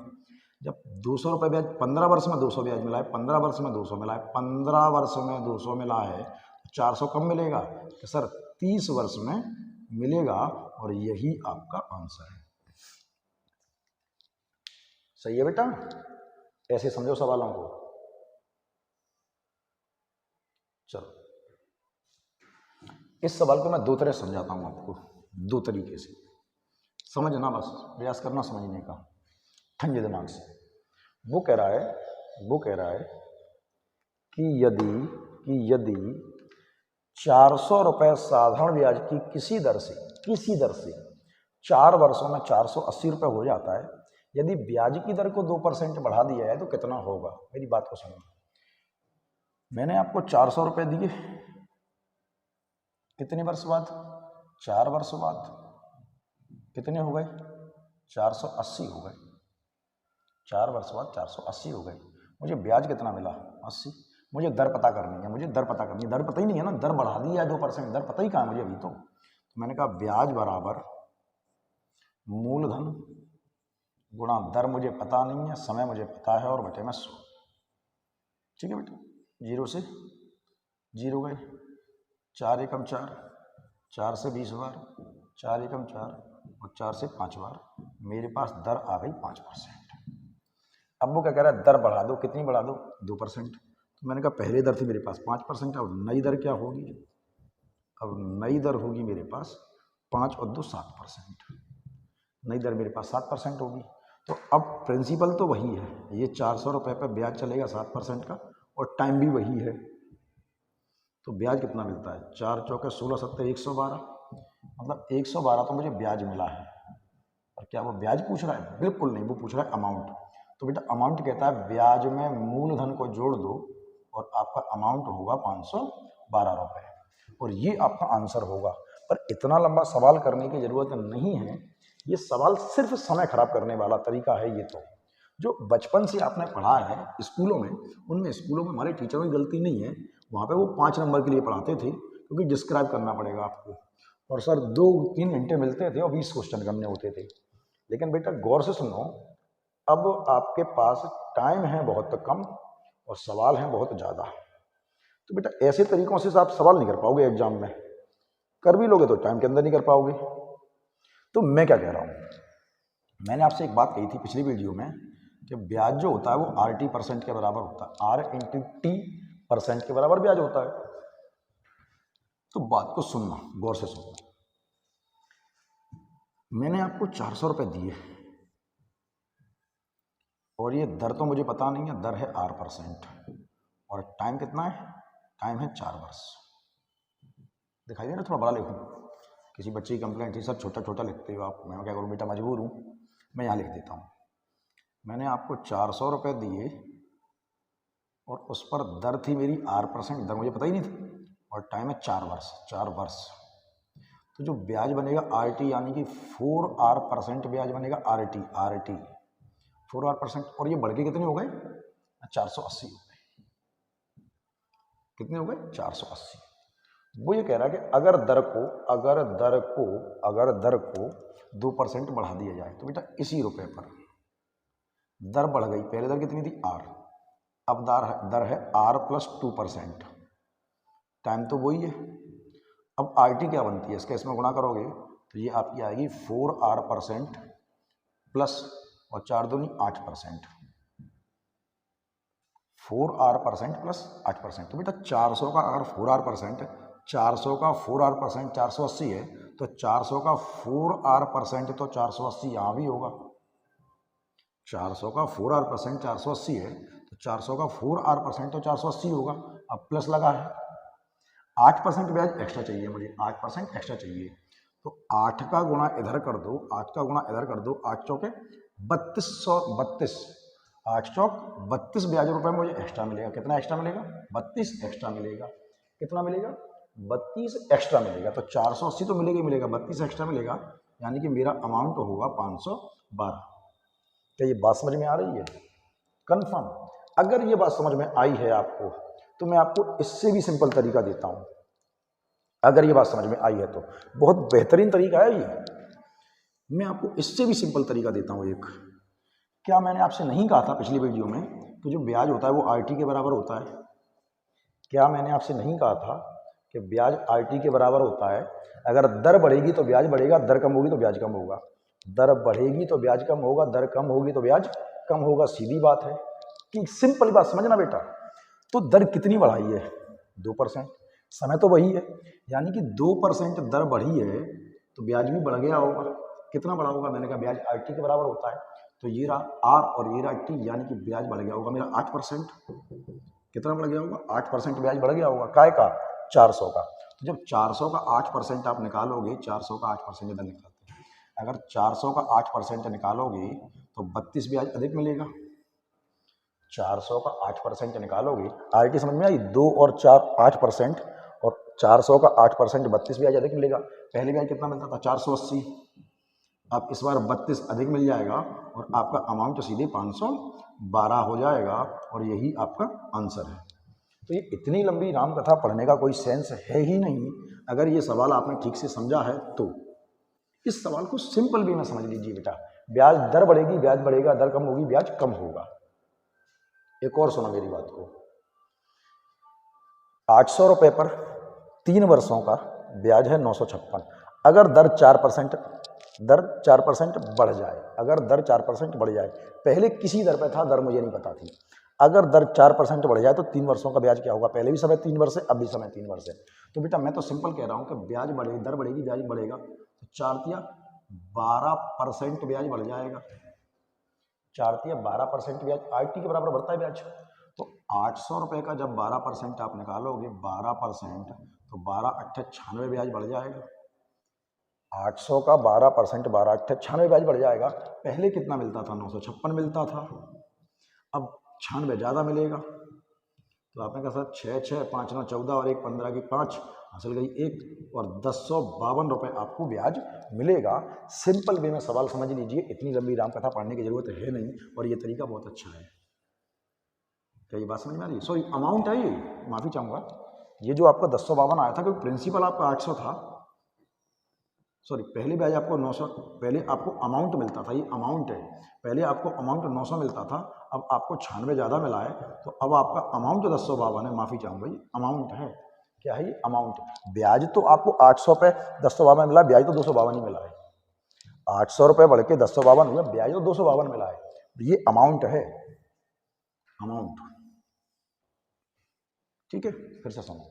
जब 200 रुपये ब्याज 15 वर्ष में 200 ब्याज मिला है, 15 वर्ष में 200 मिला है, 15 वर्ष में 200 मिला है, 400 कब मिलेगा? कि सर 30 वर्ष में मिलेगा, और यही आपका आंसर है। सही है बेटा, ऐसे समझो सवालों को। चलो इस सवाल को मैं 2 तरह समझाता हूं आपको, 2 तरीके से समझना, बस प्रयास करना समझने का ठंडे दिमाग से। वो कह रहा है कि यदि 400 रुपये साधारण ब्याज की किसी दर से 4 वर्षों में 480 रुपये हो जाता है, यदि ब्याज की दर को 2% बढ़ा दिया है तो कितना होगा? मेरी बात को समझो। मैंने आपको 400 रुपये दिए, कितने वर्ष बाद? 4 वर्ष बाद कितने हो गए? 480 हो गए। 4 वर्ष बाद 480 हो गए। मुझे ब्याज कितना मिला? 80। मुझे दर पता करनी है, दर पता ही नहीं है ना, दर बढ़ा दी है 2%, दर पता ही कहाँ है मुझे अभी तो मैंने कहा ब्याज बराबर मूलधन गुणा दर मुझे पता नहीं है, समय मुझे पता है, और बटे में 100। ठीक है बेटा, 0 से 0 गए, 4 एकम 4, 4 से 20 बार, 4 एकम 4, और 4 से 5 बार, मेरे पास दर आ गई 5%। अब वो क्या कह रहा है? दर बढ़ा दो। कितनी बढ़ा दो? 2%। तो मैंने कहा पहले दर थी मेरे पास 5%, अब नई दर क्या होगी? अब नई दर होगी मेरे पास 5 और 2 7%। नई दर मेरे पास 7% होगी। तो अब प्रिंसिपल तो वही है, ये 400 रुपये पर ब्याज चलेगा 7% का, और टाइम भी वही है। तो ब्याज कितना मिलता है? 4 चौके 16 सत्ते 112, मतलब 112 तो मुझे ब्याज मिला है। और क्या वो ब्याज पूछ रहा है? बिल्कुल नहीं, वो पूछ रहा है अमाउंट। तो बेटा अमाउंट कहता है ब्याज में मूलधन को जोड़ दो और आपका अमाउंट होगा 512 रुपये, और ये आपका आंसर होगा। पर इतना लंबा सवाल करने की जरूरत नहीं है, ये सवाल सिर्फ समय खराब करने वाला तरीका है। ये तो जो बचपन से आपने पढ़ा है स्कूलों में, उनमें स्कूलों में हमारे टीचरों की गलती नहीं है, वहाँ पे वो 5 नंबर के लिए पढ़ाते थे, क्योंकि डिस्क्राइब करना पड़ेगा आपको, और सर 2-3 घंटे मिलते थे और 20 क्वेश्चन करने होते थे। लेकिन बेटा गौर से सुनो, अब आपके पास टाइम है बहुत कम और सवाल हैं बहुत ज़्यादा। तो बेटा ऐसे तरीकों से आप सवाल नहीं कर पाओगे एग्जाम में, कर भी लोगे तो टाइम के अंदर नहीं कर पाओगे। तो मैं क्या कह रहा हूँ, मैंने आपसे एक बात कही थी पिछली वीडियो में कि ब्याज जो होता है वो RT% के बराबर होता है, R/T% के बराबर ब्याज होता है। तो बात को सुनना, गौर से सुनना। मैंने आपको 400 रुपये दिए, और ये दर तो मुझे पता नहीं है, दर है R%, और टाइम कितना है? टाइम है 4 वर्ष। दिखाई दे रहा है? थोड़ा बड़ा लिखूँ, किसी बच्चे की कंप्लेंट थी सर छोटा छोटा लिखते हो आप। मैं क्या करूँ बेटा, मजबूर हूँ, मैं यहाँ लिख देता हूँ। मैंने आपको 400 रुपये दिए, और उस पर दर थी मेरी R%, दर मुझे पता ही नहीं थी, और टाइम है 4 वर्ष। 4 वर्ष तो जो ब्याज बनेगा RT, यानी कि 4R% ब्याज बनेगा, RT 4R%, और ये बढ़ के कितने हो गए? 480 हो गए। कितने हो गए? 480। वो ये कह रहा है कि अगर दर को 2% बढ़ा दिया जाए, तो बेटा इसी रुपए पर दर बढ़ गई। पहले दर कितनी थी? R, अब दर है R+2%, टाइम तो वही है, अब RT क्या बनती है, इसका इसमें गुणा करोगे तो ये आपकी आएगी 4R% प्लस और 4 दूनी 8%, 4R% प्लस 8%। तो बेटा 400 का अगर 4R%, 400 का 4R% 480 है, तो 400 का 4R% तो 480 यहाँ भी होगा। 400 का 4R% 480 है, तो 400 का 4R% तो 480 होगा। अब प्लस लगा है, 8% ब्याज एक्स्ट्रा चाहिए मुझे, 8% एक्स्ट्रा चाहिए। तो 8 का गुणा इधर कर दो, 8 का गुणा इधर कर दो, 8 चौके 3232, 8 चौक 32 ब्याज रुपए मुझे एक्स्ट्रा मिलेगा। कितना एक्स्ट्रा मिलेगा? 32 एक्स्ट्रा मिलेगा। कितना मिलेगा? 32 एक्स्ट्रा मिलेगा। तो 480 तो मिलेगा ही मिलेगा, 32 एक्स्ट्रा मिलेगा, यानी कि मेरा अमाउंट होगा 512। क्या ये बात समझ में आ रही है? कंफर्म? अगर ये बात समझ में आई है आपको, तो मैं आपको इससे भी सिंपल तरीका देता हूं। अगर ये बात समझ में आई है तो बहुत बेहतरीन तरीका है ये। मैं आपको इससे भी सिंपल तरीका देता हूं एक। क्या मैंने आपसे नहीं कहा था पिछली वीडियो में कि जो ब्याज होता है वो RT के बराबर होता है? क्या मैंने आपसे नहीं कहा था कि ब्याज RT के बराबर होता है? अगर दर बढ़ेगी तो ब्याज बढ़ेगा, दर कम होगी तो ब्याज कम होगा। दर बढ़ेगी तो ब्याज कम होगा, दर कम होगी तो ब्याज कम होगा। सीधी बात है कि सिंपल बात समझना बेटा। तो दर कितनी बढ़ाई है? 2%। समय तो वही है, यानी कि 2% दर बढ़ी है तो ब्याज भी बढ़ गया होगा। कितना बढ़ा होगा? मैंने कहा ब्याज RT के बराबर होता है, तो ये रहा R और ये रहा T, यानी कि ब्याज बढ़ गया होगा मेरा 8%। कितना बढ़ गया होगा? 8% ब्याज बढ़ गया होगा। काय का? 400 का। तो जब 400 का 8% आप निकालोगे, 400 का 8% इधर निकालते हैं, अगर 400 का 8% निकालोगे तो 32 ब्याज अधिक मिलेगा। 400 का 8% निकालोगे, RT समझ में आई? 2 और 4 8%, और 400 का 8% 32 ब्याज अधिक मिलेगा। पहले ब्याज कितना मिलता था? 480। अब इस बार 32 अधिक मिल जाएगा और आपका अमाउंट सीधे 512 हो जाएगा, और यही आपका आंसर है। तो ये इतनी लंबी राम कथा पढ़ने का कोई सेंस है ही नहीं अगर ये सवाल आपने ठीक से समझा है तो। इस सवाल को सिंपल वे में समझ लीजिए बेटा। ब्याज दर बढ़ेगी, ब्याज बढ़ेगा, दर कम होगी, ब्याज कम होगा। एक और सुनो मेरी बात को। 800 रुपए पर 3 वर्षों का ब्याज है 956। अगर दर 4% बढ़ जाए, अगर दर 4% बढ़ जाए, पहले किसी दर पे था, दर मुझे नहीं पता थी, अगर दर 4% बढ़ जाए तो 3 वर्षों का ब्याज क्या होगा? पहले भी समय 3 वर्ष है, अब भी समय 3 वर्ष है। तो बेटा मैं तो सिंपल कह रहा हूं कि ब्याज बढ़ेगी, दर बढ़ेगी, ब्याज बढ़ेगा, तो 4 तिया 12% ब्याज बढ़ जाएगा। 4 तिया 12% ब्याज RT के बराबर बढ़ता है ब्याज। तो 800 रुपए का जब 12% आप निकालोगे, 12%, तो 12 अट्ठे 96 ब्याज बढ़ जाएगा। 800 का 12%, 12 अट्ठे 96 ब्याज बढ़ जाएगा। पहले कितना मिलता था? 956 मिलता था, अब 96 ज़्यादा मिलेगा। तो आपने कहा सर 6 6 5 9 14 और 1 15 की 5 हासिल गई 1, और 1052 रुपये आपको ब्याज मिलेगा। सिंपल वे में सवाल समझ लीजिए, इतनी लंबी राम कथा पढ़ने की जरूरत है नहीं, और ये तरीका बहुत अच्छा है। क्या ये बात समझ में आ रही है? सो अमाउंट है ये, माफ़ी चाहूँगा, ये जो आपका 1052 आया था क्योंकि प्रिंसिपल आपका 800 था, सॉरी पहले ब्याज आपको 900, पहले आपको अमाउंट मिलता था, ये अमाउंट है, पहले आपको अमाउंट 900 मिलता था, अब आपको 96 ज़्यादा मिला है, तो अब आपका अमाउंट 1052 है। माफ़ी चाहूँगा, ये अमाउंट है। क्या है ये? अमाउंट। ब्याज तो आपको 800 पे 1052 मिला, ब्याज तो 252 ही मिला है। 800 रुपये बढ़ के 1052 हुआ, ब्याज तो 252 मिला है। ये अमाउंट है, अमाउंट। ठीक है, फिर से सुनो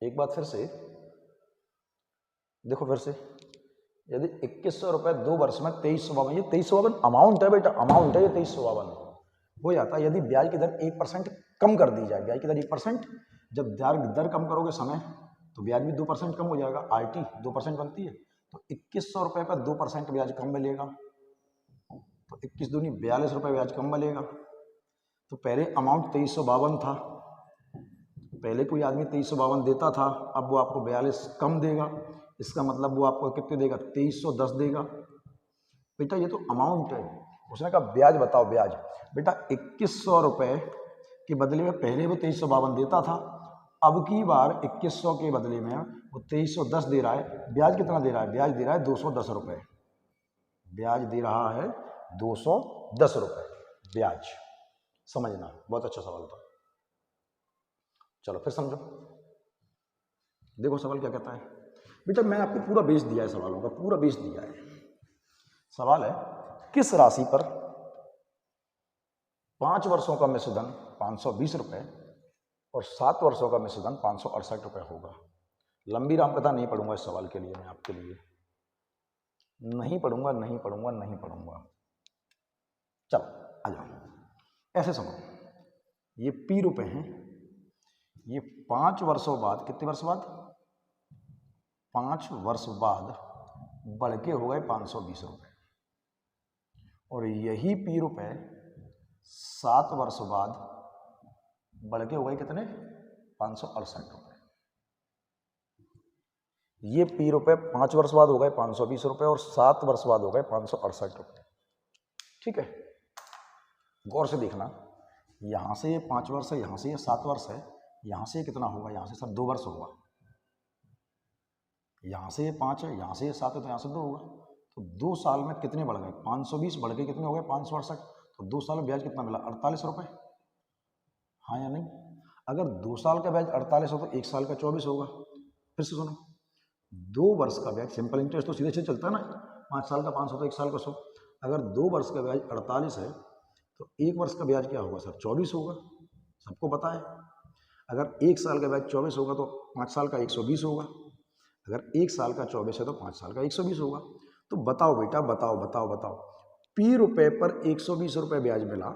एक बात, फिर से देखो, फिर से यदि 2100 रुपये 2 वर्ष में 2352, ये 2352 अमाउंट है बेटा, अमाउंट है ये 2352 हो जाता है यदि ब्याज की दर 1% कम कर दी जाए। ब्याज की दर 1%, जब दर कम करोगे समय, तो ब्याज भी 2% कम हो जाएगा। RT 2% बनती है, तो 2100 रुपये पर 2% ब्याज कम मिलेगा, तो 21 दूनी 42 रुपये ब्याज कम मिलेगा। तो पहले अमाउंट 2352 था, पहले कोई आदमी 2352 देता था, अब वो आपको 42 कम देगा। इसका मतलब वो आपको कितने देगा? 2310 देगा। बेटा ये तो अमाउंट है। उसने कहा ब्याज बताओ, ब्याज। बेटा 2100 रुपये के बदले में पहले वो 2352 देता था, अब की बार 2100 के बदले में वो 2310 दे रहा है। ब्याज कितना दे रहा है? ब्याज दे रहा है 210 रुपये। ब्याज दे रहा है 210 रुपये ब्याज। समझना, बहुत अच्छा सवाल था। चलो फिर समझो। देखो सवाल क्या कहता है बेटा, मैं आपको पूरा बेस दिया है, सवालों का पूरा बेस दिया है। सवाल है, किस राशि पर 5 वर्षों का मिश्रधन 520 रुपये और 7 वर्षों का मिश्रधन 568 रुपये होगा। लंबी राम कथा नहीं पढ़ूंगा इस सवाल के लिए, मैं आपके लिए नहीं पढ़ूंगा, नहीं पढ़ूंगा, नहीं पढ़ूंगा। चलो आ जाओ, ऐसे सुनो, ये पी रुपए हैं, ये 5 वर्षों बाद, कितने वर्ष बाद, 5 वर्ष बाद बढ़ के हो गए 520 रुपये, और यही पी रुपए 7 वर्ष बाद बढ़ के हो गए कितने, 568 रुपये। ये पी रुपए 5 वर्ष बाद हो गए 520 रुपये और 7 वर्ष बाद हो गए 568 रुपये। ठीक है, गौर से देखना, यहां से ये 5 वर्ष है, यहां से ये 7 वर्ष है, यहां से ये कितना होगा, यहां से सर 2 वर्ष होगा, यहां से ये 5 है, यहां से ये 7 है, तो यहां से 2 होगा। तो 2 साल में कितने बढ़ गए, 520 बढ़ के कितने हो गए, 568। तो 2 साल में ब्याज कितना मिला, 48 रुपये। हाँ या नहीं? अगर 2 साल का ब्याज 48 हो तो 1 साल का 24 होगा। फिर से सुनो, 2 वर्ष का ब्याज, सिंपल इंटरेस्ट तो सीधे से चलता है ना, 5 साल का 500 तो 1 साल का 100। अगर 2 वर्ष का ब्याज 48 है तो 1 वर्ष का ब्याज क्या होगा सर, 24 होगा, सबको पता है। अगर 1 साल का ब्याज 24 होगा तो 5 साल का 120 होगा, अगर 1 साल का 24 है तो 5 साल का 120 होगा। तो बताओ बेटा, बताओ बताओ बताओ, पी रुपए पर 120 रुपये ब्याज मिला,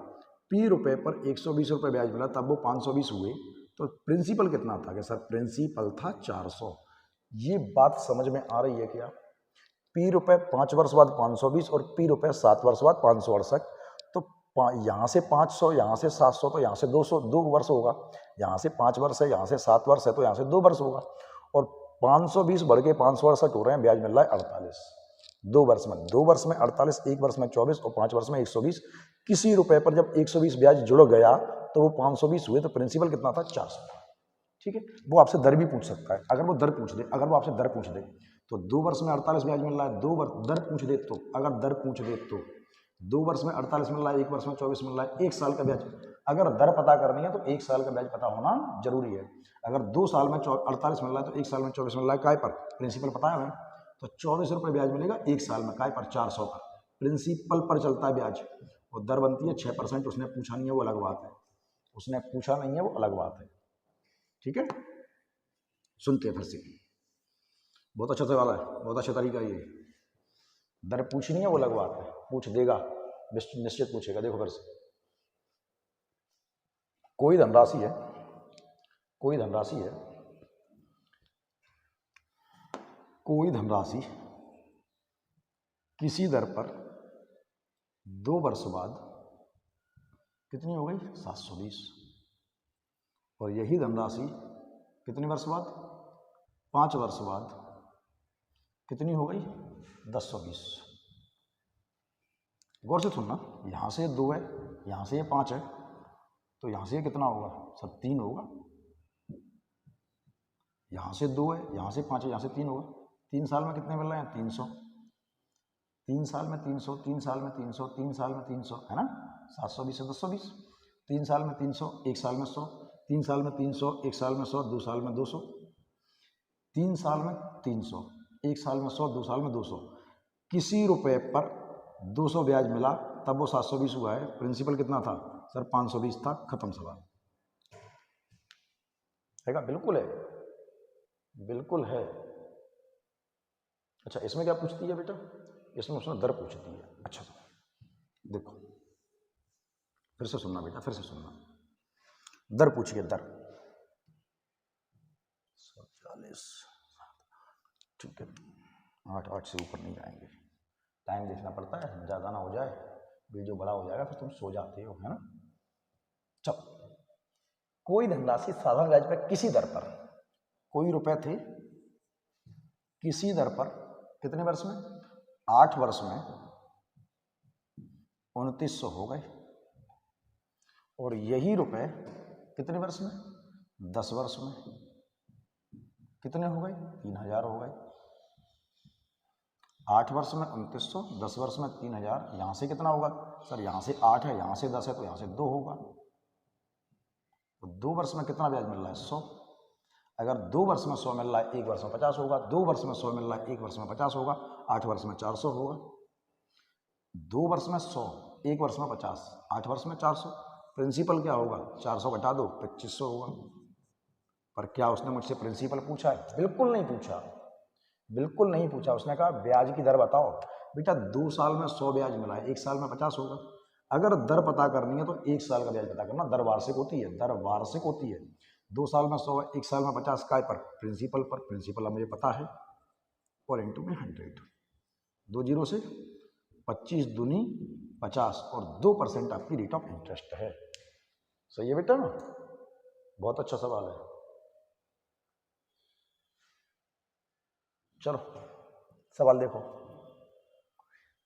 पी रुपए पर 120 रुपये ब्याज मिला, तब वो 520 हुए, तो प्रिंसिपल कितना था, कि सर प्रिंसिपल था 400। ये बात समझ में आ रही है क्या? पी रुपए 5 वर्ष बाद 520 और पी रुपए 7 वर्ष बाद 568, तो यहाँ से 500, यहाँ से 700, तो यहाँ से 200, 2 वर्ष होगा, यहाँ से 5 वर्ष है, यहाँ से 7 वर्ष है, तो यहाँ से 2 वर्ष होगा, और 520 बढ़ के 568 हो रहे हैं, ब्याज मिल रहा है 48। 2 वर्ष में 2 वर्ष में 48, 1 वर्ष में 24 और 5 वर्ष में 120। किसी रुपए पर जब 120 ब्याज जुड़ गया तो वो 520 हुए, तो प्रिंसिपल कितना था, 400। ठीक है, वो आपसे दर भी पूछ सकता है, अगर वो दर पूछ दे, अगर वो आपसे दर पूछ दे तो 2 वर्ष में 48 ब्याज मिल रहा है, 2 वर्ष दर पूछ दे तो, अगर दर पूछ दे तो 2 वर्ष में 48 मिल रहा है, 1 वर्ष में 24 मिल रहा है, 1 साल का ब्याज, अगर दर पता करनी है तो 1 साल का ब्याज पता होना जरूरी है। अगर 2 साल में 48 मिल रहा है तो 1 साल में 24 मिल रहा है, काय पर, प्रिंसिपल पता है हमें, तो 24 रुपये ब्याज मिलेगा 1 साल में, काय पर, 400 पर, प्रिंसिपल पर चलता है ब्याज, और दर बनती है 6%। उसने पूछा नहीं है वो अलग बात है, उसने पूछा नहीं है वो अलग बात है। ठीक है, सुनते हैं फिर से, बहुत अच्छा सवाल है, बहुत अच्छा तरीका ये, दर पूछनी है वो अलग बात है, पूछ देगा, निश्चित पूछेगा। देखो फिर से, कोई धनराशि है, कोई धनराशि है, कोई धनराशि किसी दर पर 2 वर्ष बाद कितनी हो गई, 720, और यही धनराशि कितने वर्ष बाद, 5 वर्ष बाद कितनी हो गई, 1020। गौर से सुनना, यहां से 2 है, यहां से 5 है, तो यहां से कितना होगा, सब 3 होगा, यहां से 2 है, यहां से 5 है, यहां से 3 होगा। 3 साल में कितने मिल रहे हैं, 300, 3 साल में 300, 3 साल में 300, 3 साल में 300, है ना, 720 से 1020, 3 साल में 300, 1 साल में 100, 3 साल में 300, 1 साल में 100, 2 साल में 200, 3 साल में 300, 1 साल में 100, 2 साल में 200। किसी रुपए पर 200 ब्याज मिला तब वो 720 हुआ है, प्रिंसिपल कितना था सर, 520 था, खत्म सवाल है। बिल्कुल है, बिल्कुल है। अच्छा, इसमें क्या पूछती है बेटा, इसमें उसने दर पूछती है। अच्छा देखो, फिर से सुनना बेटा, फिर से सुनना, दर पूछिए, दर 40, ठीक है, 8 से ऊपर नहीं जाएंगे, टाइम देखना पड़ता है, ज़्यादा ना हो जाए, वीडियो बड़ा हो जाएगा फिर तुम सो जाते हो, है ना। चलो, कोई धनराशि साधारण ब्याज पर किसी दर पर, कोई रुपए थे किसी दर पर, कितने वर्ष में, 8 वर्ष में 2900 हो गए, और यही रुपए कितने वर्ष में, 10 वर्ष में कितने हो गए, 3000 हो गए। 8 वर्ष में 2900, 10 वर्ष में 3000, यहां से कितना होगा सर, यहां से 8 है, यहां से 10 है, तो यहां से 2 होगा, तो 2 वर्ष में कितना ब्याज मिल रहा है, 100। अगर 2 वर्ष में 100 मिल रहा है, 1 वर्ष में 50 होगा, 2 वर्ष में 100 मिल रहा है, 1 वर्ष में 50 होगा, 8 वर्ष में 400 होगा। 2 वर्ष में 100, 1 वर्ष में 50, 8 वर्ष में 400। प्रिंसिपल क्या होगा, 400 घटा दो 2500 होगा। पर क्या उसने मुझसे प्रिंसिपल पूछा है? बिल्कुल नहीं पूछा, बिल्कुल नहीं पूछा। उसने कहा ब्याज की दर बताओ। बेटा 2 साल में 100 ब्याज मिला है, 1 साल में 50 होगा। अगर दर पता करनी है तो 1 साल का ब्याज पता करना। दर वार्षिक होती है, दर वार्षिक होती है। 2 साल में 100 है, 1 साल में 50 काय पर? प्रिंसिपल पर। प्रिंसिपल मुझे पता है, और इंटू में 100। 2 जीरो से 25 दूनी 50 और 2% आपकी रेट ऑफ इंटरेस्ट है। सही है बेटा, बहुत अच्छा सवाल है। चलो सवाल देखो,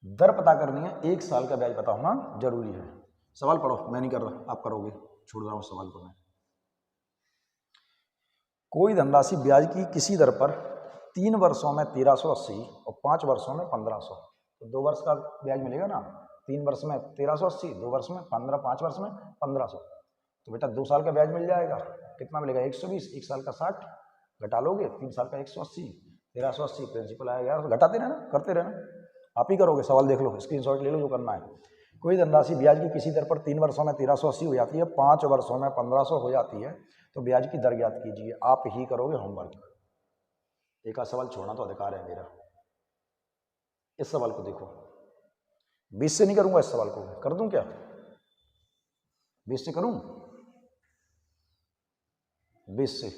दर पता करनी है, 1 साल का ब्याज पता होना जरूरी है। सवाल पढ़ो, मैं नहीं कर रहा, आप करोगे, छोड़ रहा हूं सवाल को मैं। कोई धनराशि ब्याज की किसी दर पर 3 वर्षों में 1380 और 5 वर्षों में 1500, तो 2 वर्ष का ब्याज मिलेगा ना। 3 वर्ष में 1380, 2 वर्ष में 15, 5 वर्ष में 1500। तो बेटा 2 साल का ब्याज मिल जाएगा, कितना मिलेगा? 120, 1 साल का 60, घटा लोगे 3 साल का 180, 1380 प्रिंसिपल आएगा यार, घटाते रहना, करते रहना, आप ही करोगे। सवाल देख लो, स्क्रीनशॉट ले लो जो करना है। कोई धनराशि ब्याज की किसी दर पर 3 वर्षों में 1380 हो जाती है, 5 वर्षों में 1500 हो जाती है, तो ब्याज की दर ज्ञात कीजिए। आप ही करोगे होमवर्क, एक आध सवाल छोड़ना तो अधिकार है मेरा। इस सवाल को देखो, 20 से नहीं करूंगा, इस सवाल को कर दूं क्या? 20 से करूं? 20 से।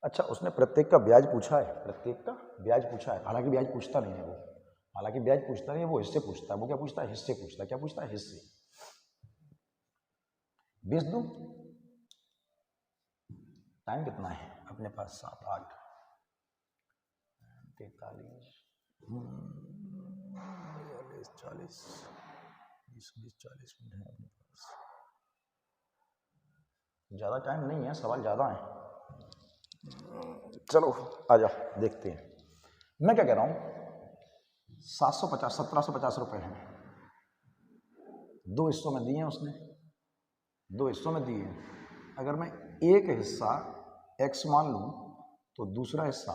अच्छा, उसने प्रत्येक का ब्याज पूछा है, प्रत्येक का ब्याज पूछा है। हालांकि ब्याज पूछता नहीं है वो, हालांकि ब्याज पूछता नहीं है वो, हिस्से पूछता है। वो क्या पूछता है? हिस्से पूछता है। क्या पूछता है? हिस्से। 20 दूं? टाइम कितना है अपने पास? 7, 8, 43, 40, 20, 40 मिनट है अपने पास। ज़्यादा टाइम नहीं है, सवाल ज़्यादा है। चलो आ जाओ देखते हैं। मैं क्या कह रहा हूँ, 750, 1750 रुपये हैं, 2 हिस्सों में दिए हैं उसने, 2 हिस्सों में दिए हैं। अगर मैं एक हिस्सा x मान लूँ तो दूसरा हिस्सा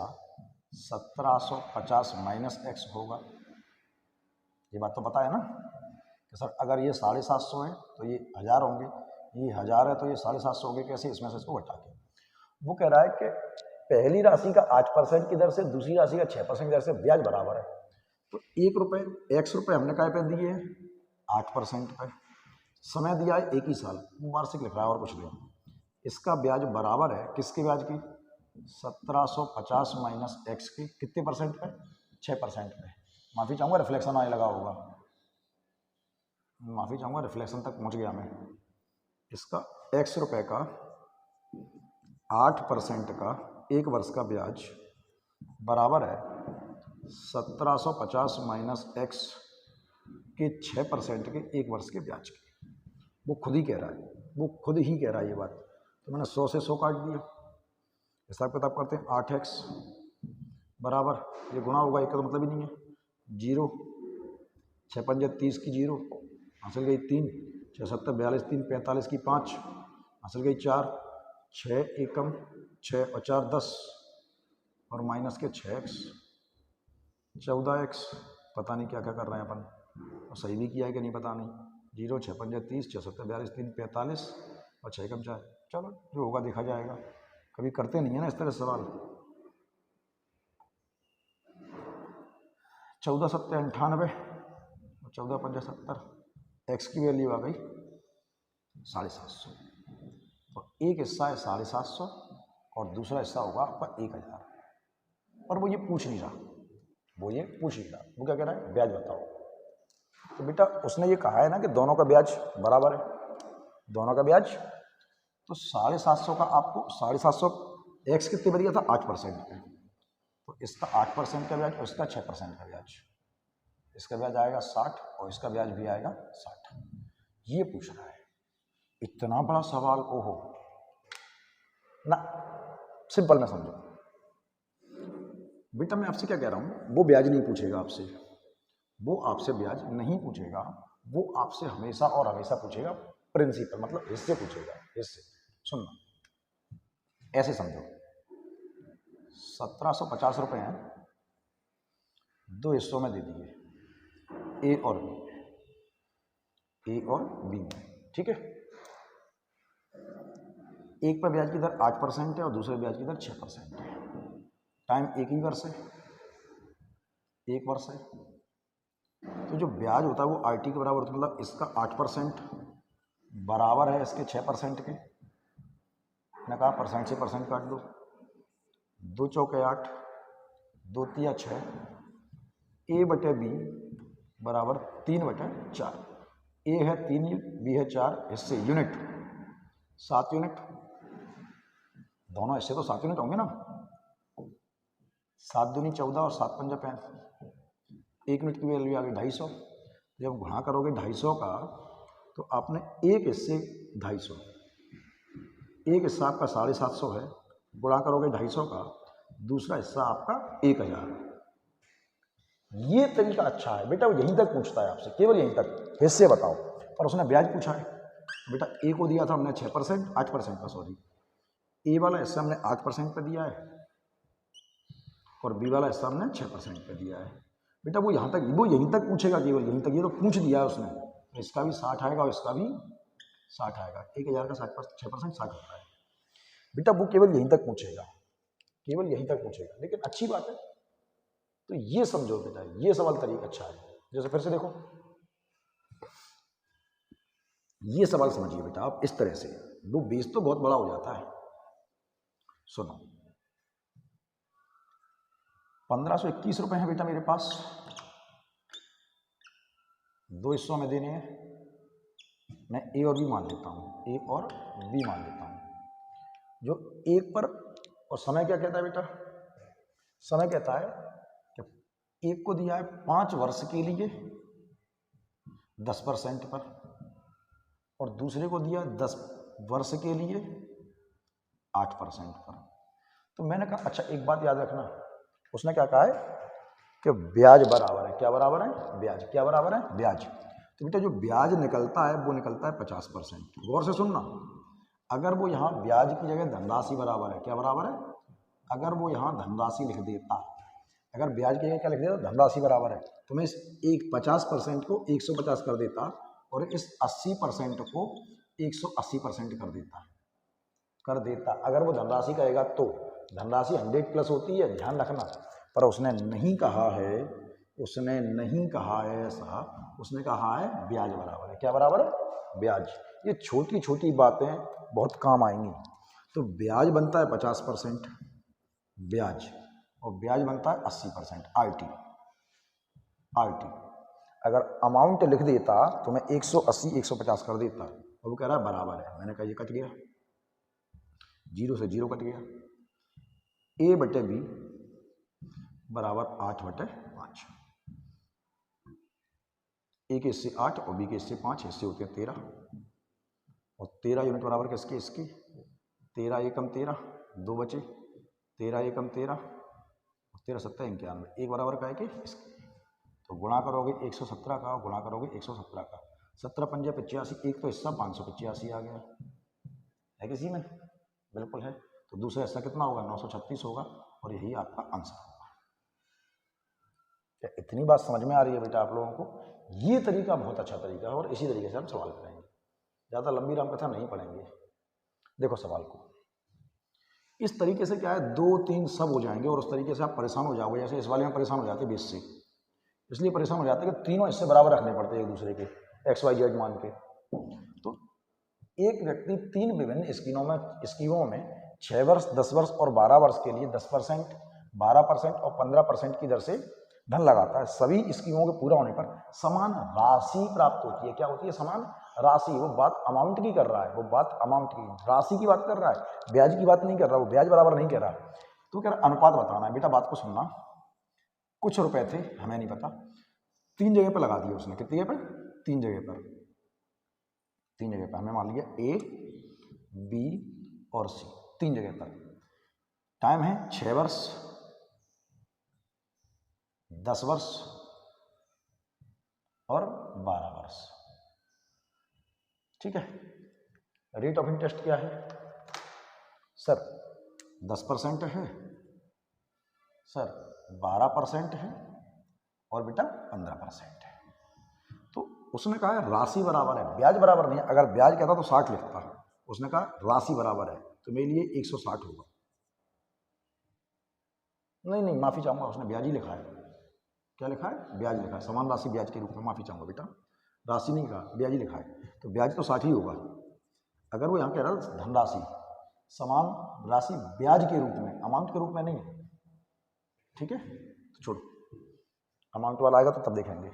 1750 माइनस x होगा। ये बात तो पता है ना कि सर अगर ये 750 है तो ये 1000 होंगे, ये 1000 है तो ये 750 होंगे। कैसे? इसमें से इसको घटा के। वो कह रहा है कि पहली राशि का 8% की दर से दूसरी राशि का 6% की दर से ब्याज बराबर है। तो 1 रुपये, x रुपये हमने काय पे दिए हैं? 8% पे। समय दिया है 1 ही साल, वो वार्षिक लिख रहा है और कुछ नहीं। इसका ब्याज बराबर है किसके ब्याज की? 1750 माइनस x की। कितने परसेंट पे? 6% पे। माफ़ी चाहूँगा, रिफ्लेक्शन आने लगा होगा, माफ़ी चाहूँगा, रिफ्लेक्शन तक पहुँच गया मैं। इसका x रुपये का 8% का 1 वर्ष का ब्याज बराबर है 1750 माइनस x के 6% के 1 वर्ष के ब्याज के। वो खुद ही कह रहा है, वो खुद ही कह रहा है ये बात। तो मैंने 100 से 100 काट दिया। हिसाब किताब करते हैं, 8x बराबर, ये गुणा होगा, एक का तो मतलब ही नहीं है, 0, 6 पंजे 30 की 0, हासिल गई 3, 6 7 42, 3 45 की 5, हासिल गई 4, 6 एकम 6 और 4 10, और माइनस के 6x 14x। पता नहीं क्या क्या कर रहे हैं अपन, और सही भी किया है कि नहीं पता नहीं। 0, 6 पंजे 30, 6 7 42, 3 45 और 6 एकम 4। चलो जो होगा देखा जाएगा, कभी करते नहीं है ना इस तरह सवाल। 14 7 98 और 14 पंजे 70, एक्स की वैल्यू आ गई 750। तो एक हिस्सा है 750 और दूसरा हिस्सा होगा आपका 1000। और वो ये पूछ नहीं रहा, वो ये पूछ नहीं रहा, वो क्या कह रहा है? ब्याज बताओ। तो बेटा उसने ये कहा है ना कि दोनों का ब्याज बराबर है, दोनों का ब्याज। तो 750 का आपको 750 एक्स कितने पर दिया था? 8% पे। तो इसका 8% का ब्याज और इसका 6% का ब्याज, इसका ब्याज आएगा 60 और इसका ब्याज भी आएगा 60। ये पूछ रहा है, इतना बड़ा सवाल, ओहो ना, सिंपल में समझो। बेटा मैं आपसे क्या कह रहा हूँ, वो ब्याज नहीं पूछेगा आपसे, वो आपसे ब्याज नहीं पूछेगा, वो आपसे हमेशा और हमेशा पूछेगा प्रिंसिपल, मतलब हिस्से पूछेगा, हिस्से। सुनना, ऐसे समझो, 1750 रुपये हैं, दो हिस्सों में दे दिए, ए और बी में, ठीक है। एक पर ब्याज की दर 8% है और दूसरे ब्याज की दर 6% है। टाइम एक ही वर्ष है, 1 वर्ष है। तो जो ब्याज होता है वो आईटी के बराबर होता है, मतलब इसका 8% बराबर है इसके 6% के। मैंने कहा परसेंट से परसेंट काट दो, 2 चौके 8, 2 तिया 6, ए बटे बी बराबर 3/4। ए है 3, बी है 4, हिस्से यूनिट 7 यूनिट, दोनों हिस्से तो 7 यूनिट होंगे ना। 7 दूनी 14 और 7 पंजा 65, 1 यूनिट की वैल्यू आ गई 250। जब गुणा करोगे 250 का तो आपने एक हिस्से 250, एक हिस्सा आपका 750 है, गुणा करोगे 250 का, दूसरा हिस्सा आपका 1000। ये तरीका अच्छा है बेटा, वो यहीं तक पूछता है आपसे, केवल यहीं तक, हिस्से बताओ। पर उसने ब्याज पूछा है बेटा, ए को दिया था हमने 6%, 8% का, सॉरी, ए वाला हिस्सा हमने 8% पे दिया है और बी वाला हिस्सा हमने 6% पे दिया है। बेटा वो यहाँ तक, वो यहीं तक पूछेगा, केवल यहीं तक, ये तो पूछ दिया है उसने। तो इसका भी 60 आएगा और इसका भी 60 आएगा। 1000 का 6% 60 होता है। बेटा वो केवल यहीं तक पूछेगा, केवल यहीं तक पूछेगा, लेकिन अच्छी बात है। तो ये समझो बेटा, ये सवाल तरीका अच्छा है। जैसे फिर से देखो, ये सवाल समझिए बेटा आप इस तरह से, वो बेस तो बहुत बड़ा हो जाता है। सुनो, 1521 रुपए हैं बेटा मेरे पास, दो हिस्सों में देने हैं। मैं ए और बी मान लेता हूँ, ए और बी मान लेता हूँ। जो एक पर, और समय क्या कहता है बेटा, समय कहता है कि एक को दिया है 5 वर्ष के लिए 10% पर, और दूसरे को दिया 10 वर्ष के लिए 8% पर। तो मैंने कहा अच्छा एक बात याद रखना, उसने क्या कहा है कि ब्याज बराबर है, क्या बराबर है, ब्याज, क्या बराबर है, ब्याज। तो बेटा जो ब्याज निकलता है वो निकलता है 50%। गौर से सुनना, अगर वो यहाँ ब्याज की जगह धनराशि बराबर है, क्या बराबर है, अगर वो यहाँ धनराशि लिख देता, अगर ब्याज की जगह क्या लिख देता, धनराशि बराबर है, तो मैं इस 50% को 150 कर देता और इस 80% को 180% कर देता। अगर वो धनराशि कहेगा तो धनराशि 100 प्लस होती है, ध्यान रखना। पर उसने नहीं कहा है, उसने नहीं कहा है ऐसा, उसने कहा है ब्याज बराबर है, क्या बराबर है, ब्याज। ये छोटी छोटी बातें बहुत काम आएंगी। तो ब्याज बनता है 50% ब्याज, और ब्याज बनता है 80% आईटी। अगर अमाउंट लिख देता तो मैं 180 150 कर देता, और वो कह रहा है बराबर है। मैंने कहा ये कट गया, 0 से 0 कट गया। ए बटे बी बराबर 8/5। ए के हिस्से 8 और बी के हिस्से 5, हिस्से होते हैं 13, और 13 यूनिट बराबर किसके, इसके। 13 एकम 13, 2 बचे, 13 एकम 13, 13 7 91, एक बराबर का है कि इसके। तो गुणा करोगे 117 का, गुणा करोगे 117 का, 17 पंजे 85, एक तो हिस्सा 585 आ गया है किसी में, बिल्कुल है। तो दूसरा हिस्सा कितना होगा, 936 होगा, और यही आपका आंसर होगा। क्या इतनी बात समझ में आ रही है बेटा आप लोगों को? ये तरीका बहुत अच्छा तरीका है, और इसी तरीके से हम सवाल करेंगे, ज़्यादा लंबी रामकथा नहीं पढ़ेंगे। देखो सवाल को इस तरीके से, क्या है 2 3 सब हो जाएंगे, और उस तरीके से आप परेशान हो जाओगे। जैसे इस वाले में परेशान हो जाते बेस से, इसलिए परेशान हो जाते हैं कि तीनों हिस्से बराबर रखने पड़ते हैं एक दूसरे के, XYZ मान के। तो एक व्यक्ति 3 विभिन्न स्कीमों में 6 वर्ष, 10 वर्ष और 12 वर्ष के लिए 10%, 12% और 15% की दर से धन लगाता है। सभी स्कीमों के पूरा होने पर समान राशि प्राप्त होती है। क्या होती है, समान राशि। वो बात अमाउंट की कर रहा है, वो बात अमाउंट की, राशि की बात कर रहा है, ब्याज की बात नहीं कर रहा, वो ब्याज बराबर नहीं कह रहा। तो कह रहा अनुपात बताना है। बेटा बात को सुनना, कुछ रुपए थे, हमें नहीं पता, 3 जगह पर लगा दिया उसने। कितनी जगह पर, 3 जगह पर, 3 जगह पर। हमने मान लिया ए, बी और सी, 3 जगह पर। टाइम है 6 वर्ष, 10 वर्ष और 12 वर्ष, ठीक है। रेट ऑफ इंटरेस्ट क्या है सर, 10% है सर, 12% है और बेटा 15% है। तो उसने कहा है राशि बराबर है, ब्याज बराबर नहीं है। अगर ब्याज कहता तो 60 लिखता, उसने कहा राशि बराबर है, तो मेरे लिए 160 होगा। नहीं माफ़ी चाहूँगा, उसने ब्याज ही लिखा है। क्या लिखा है? ब्याज लिखा है, समान राशि ब्याज के रूप में। माफ़ी चाहूँगा बेटा, राशि नहीं कहा, ब्याज ही लिखा है, तो ब्याज तो 60 ही होगा। अगर वो यहाँ कह रहा है धनराशि समान राशि ब्याज के रूप में, अमाउंट के रूप में नहीं है, ठीक है। तो छोड़ो, अमाउंट वाला आएगा तो तब देखेंगे।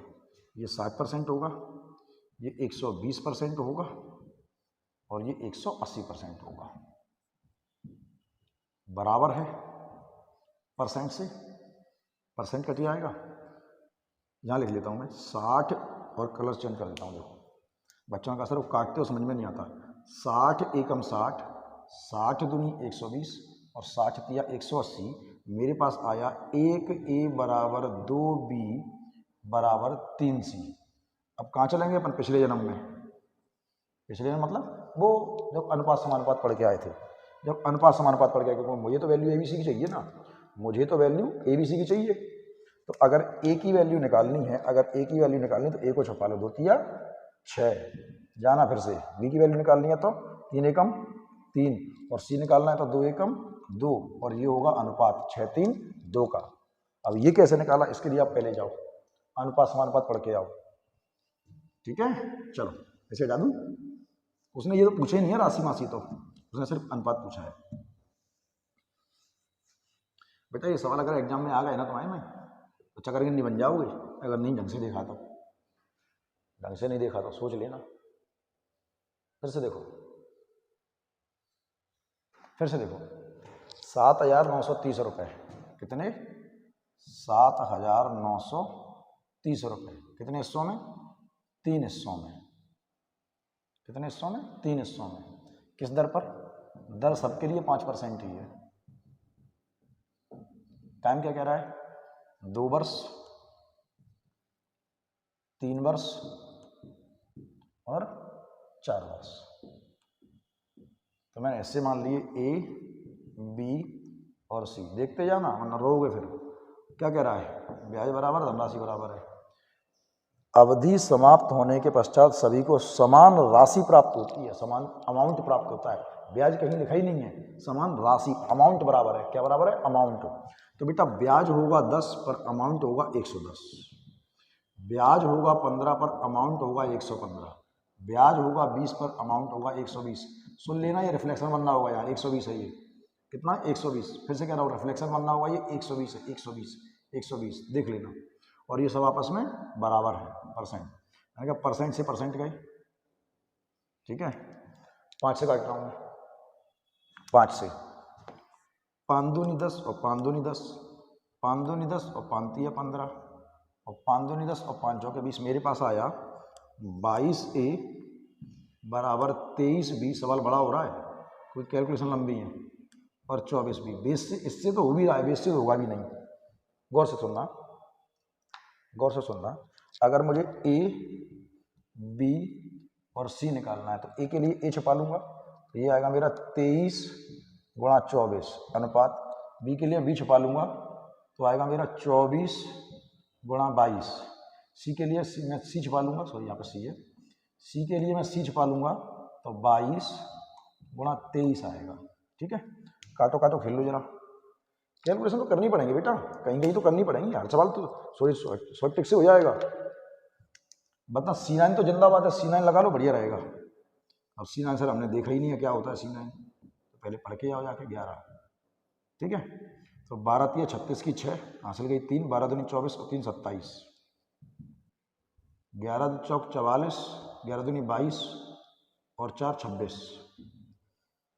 ये 60% होगा, ये 120% होगा और ये 180% होगा। बराबर है परसेंट से, परसेंट कट जाएगा। यहाँ लिख लेता हूँ मैं 60 और कलर चेंज कर देता हूँ। देखो बच्चों का असर वो काटते हो समझ में नहीं आता। 60 एकम 60, 60 दूनी 120 और 60 तिया 180। मेरे पास आया 1A बराबर 2B बराबर 3C। अब कहाँ चलेंगे अपन? पिछले जन्म में। पिछले जन्म मतलब वो जब अनुपात समानुपात पढ़ के आए थे, जब अनुपात समानुपात पढ़ के आए, क्योंकि मुझे तो वैल्यू ABC की चाहिए ना, मुझे तो वैल्यू ABC की चाहिए। तो अगर A की वैल्यू निकालनी है, अगर A की वैल्यू निकालनी है तो A को छुपा लो, 2 तिया 6, जाना फिर से। B की वैल्यू निकालनी है तो 3 एकम 3 और C निकालना है तो 2 एकम 2 और ये होगा अनुपात 6 3 2 का। अब ये कैसे निकाला, इसके लिए आप पहले जाओ अनुपात समानुपात पढ़ के आओ, ठीक है। चलो ऐसे डालू, उसने ये तो पूछे ही नहीं है राशि मासी, तो उसने सिर्फ अनुपात पूछा है। बेटा ये सवाल अगर एग्जाम में आ गए ना तुम्हारे में तो चकरगिंडी बन जाओगे, अगर नहीं ढंग से देखा तो। ढंग से नहीं देखा तो सोच लेना, फिर से देखो, फिर से देखो। 7,930 रुपये, कितने? 7,930 रुपये। कितने हिस्सों में? 3 हिस्सों में। कितने हिस्सों में? 3 हिस्सों में। किस दर पर? दर सबके लिए 5% ही है। टाइम क्या कह रहा है? 2 वर्ष, 3 वर्ष और 4 वर्ष। तो मैंने ऐसे मान लिए A, B और C। देखते जाना वरना रोगे फिर। क्या कह रहा है? ब्याज बराबर धनराशि बराबर है। अवधि समाप्त होने के पश्चात सभी को समान राशि प्राप्त होती है, समान अमाउंट प्राप्त होता है। ब्याज कहीं लिखा ही नहीं है, समान राशि, अमाउंट बराबर है। क्या बराबर है? अमाउंट। तो बेटा ब्याज होगा 10 पर अमाउंट होगा 110, ब्याज होगा 15 पर अमाउंट होगा 115, ब्याज होगा 20 पर अमाउंट होगा 120। सुन लेना, ये रिफ्लेक्शन बनना होगा यहाँ, 120 है ये। कितना? 120। फिर से कह रहा हूँ रिफ्लेक्शन बनना होगा, ये 120 है, 120 120 देख लेना। और ये सब आपस में बराबर है, परसेंट। मैंने कहा परसेंट से परसेंट गए, ठीक है। 5 से काट रहा हूँ, 5 से। 5 दूनी 10 और 5 दूनी 10, 5 दूनी 10 और 5 तिया 15 और 5 दूनी 10 और 5 चौके 20। मेरे पास आया 22A बराबर 23B। सवाल बड़ा हो रहा है, कोई कैलकुलेशन लंबी है। और 24B। बेस से इससे तो हो भी रहा है, बेस से होगा भी नहीं। गौर से सुनना, गौर से सुनना। अगर मुझे A, B और C निकालना है तो A के लिए A छुपा लूँगा, तो ये आएगा मेरा 23 गुणा 24 अनुपात। B के लिए B छुपा लूँगा तो आएगा मेरा 24 गुणा 22। C के लिए मैं C छुपा लूँगा, सॉरी यहाँ पर C है, C के लिए मैं C छुपा लूँगा तो 22 गुणा 23 आएगा, ठीक है। काटो काटो खेल लो जरा, कैलकुलेशन तो करनी पड़ेगी बेटा, कहीं कहीं तो करनी पड़ेगी। हर सवाल तो सॉरी टिक से हो जाएगा। बता C9 तो जिंदाबाद है, C9 लगा लो, बढ़िया रहेगा। अब C9 सर हमने देखा ही नहीं है क्या होता है C9, तो पहले पढ़ के आओ जाके 11, ठीक है। तो 12 तिया 36 की 6 हासिल गई 3, 12 दूनी 24 और 3 27, 11 चौक 44, 11 दूनी 22 और 4 26,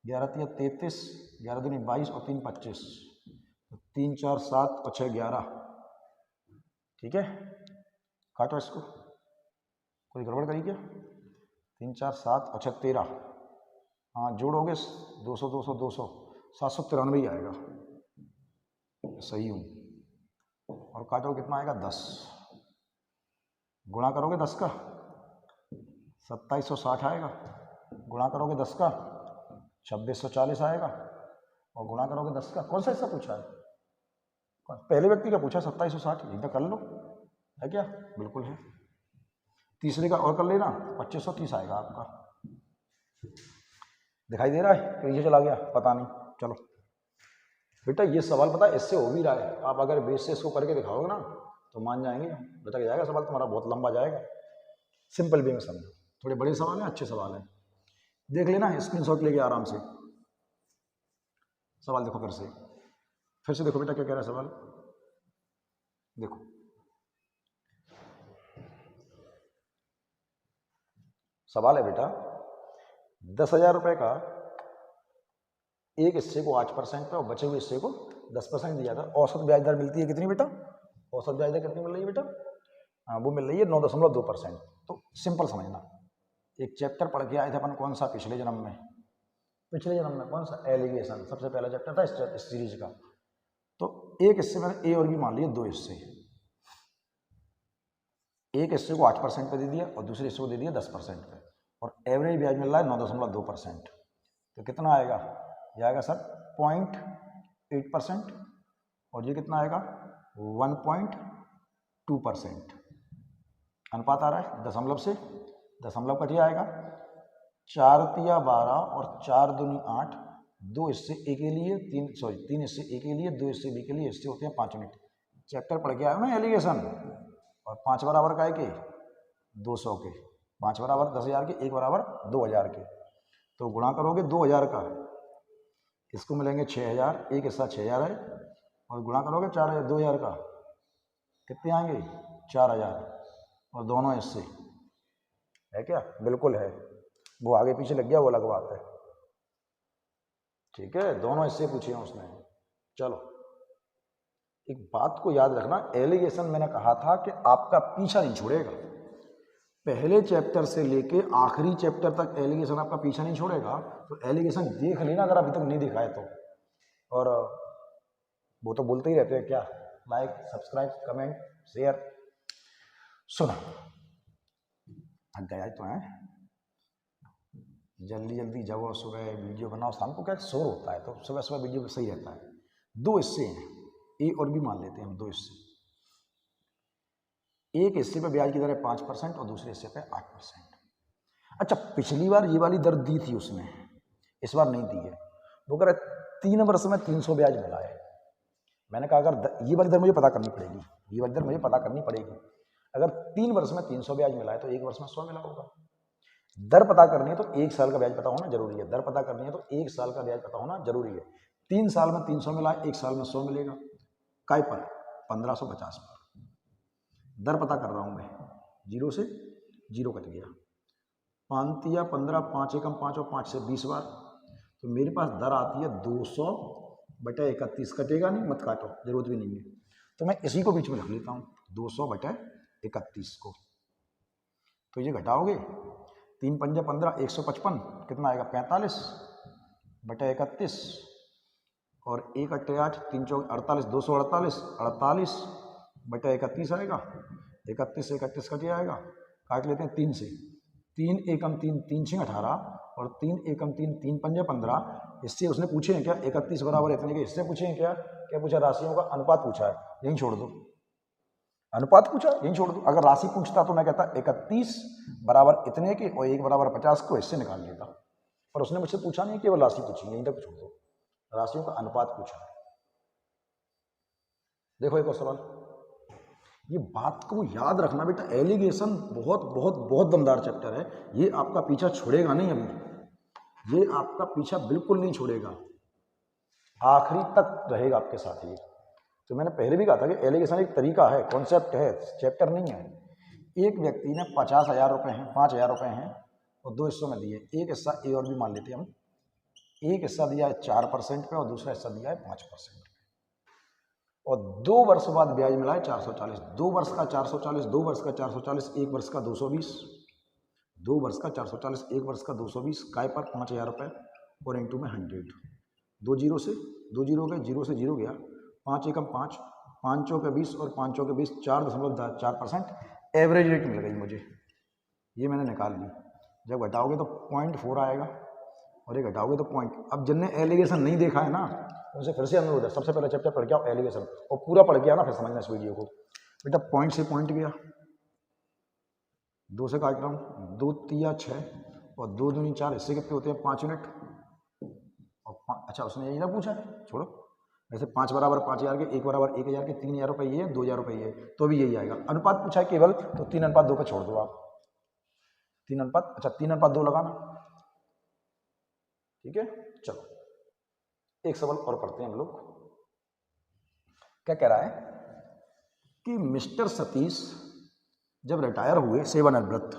11 तिया 33, 11 दूनी 22 और 3 25, 3 4 7 और 6 11, ठीक है। काटो इसको, कोई गड़बड़ करी क्या? 3 4 7 और 6 13, हाँ जोड़ोगे 200 200 200 793 ही आएगा, सही हूँ। और काटो कितना आएगा? 10। गुणा करोगे 10 का 2760 आएगा, गुणा करोगे 10 का 2640 आएगा, और गुणा करोगे 10 का। कौन सा हिस्सा पूछा है? पहले व्यक्ति का पूछा 2760, यही तो कर लो, है क्या? बिल्कुल है। तीसरे का और कर लेना, 2530 आएगा आपका। दिखाई दे रहा है? नीचे चला गया, पता नहीं। चलो बेटा ये सवाल पता है इससे हो भी रहा है, आप अगर बेस से इसको करके दिखाओगे ना तो मान जाएंगे, बता के जाएगा सवाल तुम्हारा, बहुत लंबा जाएगा। सिंपल वे में समझो, थोड़े बड़े सवाल हैं, अच्छे सवाल हैं, देख लेना, स्क्रीनशॉट लेके आराम से। सवाल देखो फिर से देखो बेटा क्या कह रहा है सवाल, देखो सवाल है बेटा 10,000 रुपए का एक हिस्से को 8% पे और बचे हुए हिस्से को 10% दिया था। औसत ब्याज दर मिलती है कितनी बेटा? औसत ब्याज दर कितनी मिल रही है बेटा? हाँ वो मिल रही है 9.2%। तो सिंपल समझना, एक चैप्टर पढ़ के आए थे अपन, कौन सा? पिछले जन्म में कौन सा? एलिगेशन, सबसे पहला चैप्टर था इस सीरीज का। तो एक हिस्से में ए और बी मान लिए, दो हिस्से, एक हिस्से को 8% पे दे दिया और दूसरे हिस्से को दे दिया 10% पे, और एवरेज ब्याज मिल रहा है 9.2%। तो कितना आएगा? ये आएगा सर 0.8%, और ये कितना आएगा? 1.2%। अनुपात आ रहा है दशमलव से, दशमलव का क्या आएगा? 4 तिया 12 और 4 दूनी 8, दो हिस्से ए के लिए, तीन हिस्से ए के लिए, दो हिस्से बी के लिए, हिस्से होते हैं 5 यूनिट। चैप्टर पढ़ के आए ना एलिगेशन। और 5 बराबर का है के 200 के, 5 बराबर 10,000 के, 1 बराबर 2,000 के। तो गुणा करोगे 2,000 का, इसको मिलेंगे 6,000, एक हिस्सा 6,000 है, और गुणा करोगे 4,000 2,000 का, कितने आएंगे? 4,000, और दोनों हिस्से है क्या? बिल्कुल है, वो आगे पीछे लग गया वो अलग बात है, ठीक है, दोनों हिस्से पूछे हैं उसने। चलो एक बात को याद रखना, एलिगेशन मैंने कहा था कि आपका पीछा नहीं छोड़ेगा, पहले चैप्टर से लेके आखिरी चैप्टर तक एलिगेशन आपका पीछा नहीं छोड़ेगा। तो एलिगेशन देख लेना अगर अभी तक नहीं दिखाए तो। और वो तो बोलते ही रहते हैं क्या, लाइक सब्सक्राइब कमेंट शेयर। सुना थक गया तो है, जल्दी जल्दी जाओ, सुबह वीडियो बनाओ, शाम को क्या शोर होता है, तो सुबह सुबह वीडियो सही रहता है। दो हिस्से हैं, ए और बी मान लेते हैं हम, दो हिस्से, एक हिस्से पे ब्याज की दर है 5% और दूसरे हिस्से पे 8%। अच्छा पिछली बार ये वाली दर दी थी उसने, इस बार नहीं दी है। वो कह रहा 3 वर्ष में 300 ब्याज मिला है। मैंने कहा अगर ये वाली दर मुझे पता करनी पड़ेगी, ये वाली दर मुझे पता करनी पड़ेगी। अगर 3 वर्ष में 300 ब्याज मिला है तो 1 वर्ष में 100 मिला होगा। दर पता करनी है तो 1 साल का ब्याज पता होना जरूरी है, दर पता करनी है तो 1 साल का ब्याज पता होना जरूरी है। 3 साल में 300 मिला है, 1 साल में 100 मिलेगा, काय पर? 1550 पर। दर पता कर रहा हूं मैं, 0 से 0 कट गया, 5 तिया 15, 5 एकम 5 और 5 से 20 बार, तो मेरे पास दर आती है 200/31। कटेगा नहीं, मत काटो, जरूरत भी नहीं है, तो मैं इसी को बीच में रख लेता हूँ 200/31 को। तो ये घटाओगे 3 पंजा 15, 155, कितना आएगा? 45/31, और 1 अट्ठे 8, 3 चौक 48, 248, 48/31 आएगा। 31 से 31 कट जाएगा, काट लेते हैं 3 से, 3 एकम 3, 3 6 18, और 3 एकम 3, 3 पंजे 15। इससे उसने पूछे हैं क्या 31 बराबर इतने के हिस्से पूछे हैं क्या? क्या पूछा? राशियों का अनुपात पूछा है, यहीं छोड़ दो। अनुपात पूछा, यहीं छोड़ दो। अगर राशि पूछता तो मैं कहता 31 बराबर इतने के और 1 बराबर 50 को हिस्से निकाल लेता, पर उसने मुझसे पूछा नहीं, केवल राशि पूछी, यहीं तक छोड़ दो, राशियों का अनुपात पूछा है। देखो एक और सवाल, ये बात को याद रखना बेटा, एलिगेशन बहुत बहुत बहुत दमदार चैप्टर है, ये आपका पीछा छोड़ेगा नहीं, अभी ये आपका पीछा बिल्कुल नहीं छोड़ेगा, आखिरी तक रहेगा आपके साथ ये। तो मैंने पहले भी कहा था कि एलिगेशन एक तरीका है, कॉन्सेप्ट है, चैप्टर नहीं है। एक व्यक्ति ने 50,000 रुपये हैं, 5,000 रुपये हैं और 2 हिस्सों में दिए, एक हिस्सा ए और बी मान लेते हैं हम, एक हिस्सा दिया है 4% पे और दूसरा हिस्सा दिया है 5%, और 2 वर्ष बाद ब्याज मिला है 440। 2 वर्ष का 440, 2 वर्ष का 440, 1 वर्ष का 220, 2 वर्ष का 440, 1 वर्ष का 220, काय पर 5,000 रुपये और इंटू में 100, 2 जीरो से 2 जीरो गए, 0 से 0 गया, 5 एकम 5, 5 चौके 20 और 5 चौके 20, 4.4% एवरेज रेट मिल गई मुझे, ये मैंने निकाल ली। जब घटाओगे तो 0.4 आएगा, और ये घटाओगे तो पॉइंट। अब जिनने एलिगेशन नहीं देखा है ना उनसे फिर से अनुरोध है, सबसे पहले चैप्टर पढ़ के आओ एलिगेशन, और पूरा पढ़ के आओ ना, फिर समझना इस वीडियो को। बेटा पॉइंट से पॉइंट गया, 2 से काट रहा हूँ, 2 तिया 6 और 2 दूनी 4, इससे कितने होते हैं 5 यूनिट। और अच्छा उसने यही ना पूछा, छोड़ो, वैसे 5 बराबर 5,000 के, 1 बराबर 1,000 के, 3,000 रुपये, 2,000 रुपये, तो भी यही आएगा। अनुपात पूछा है केवल, तो 3:2 पे छोड़ दो आप, 3:2 लगाना, ठीक है। चलो एक सवाल और पढ़ते हैं हम लोग। क्या कह रहा है कि मिस्टर सतीश जब रिटायर हुए सेवानिवृत्त,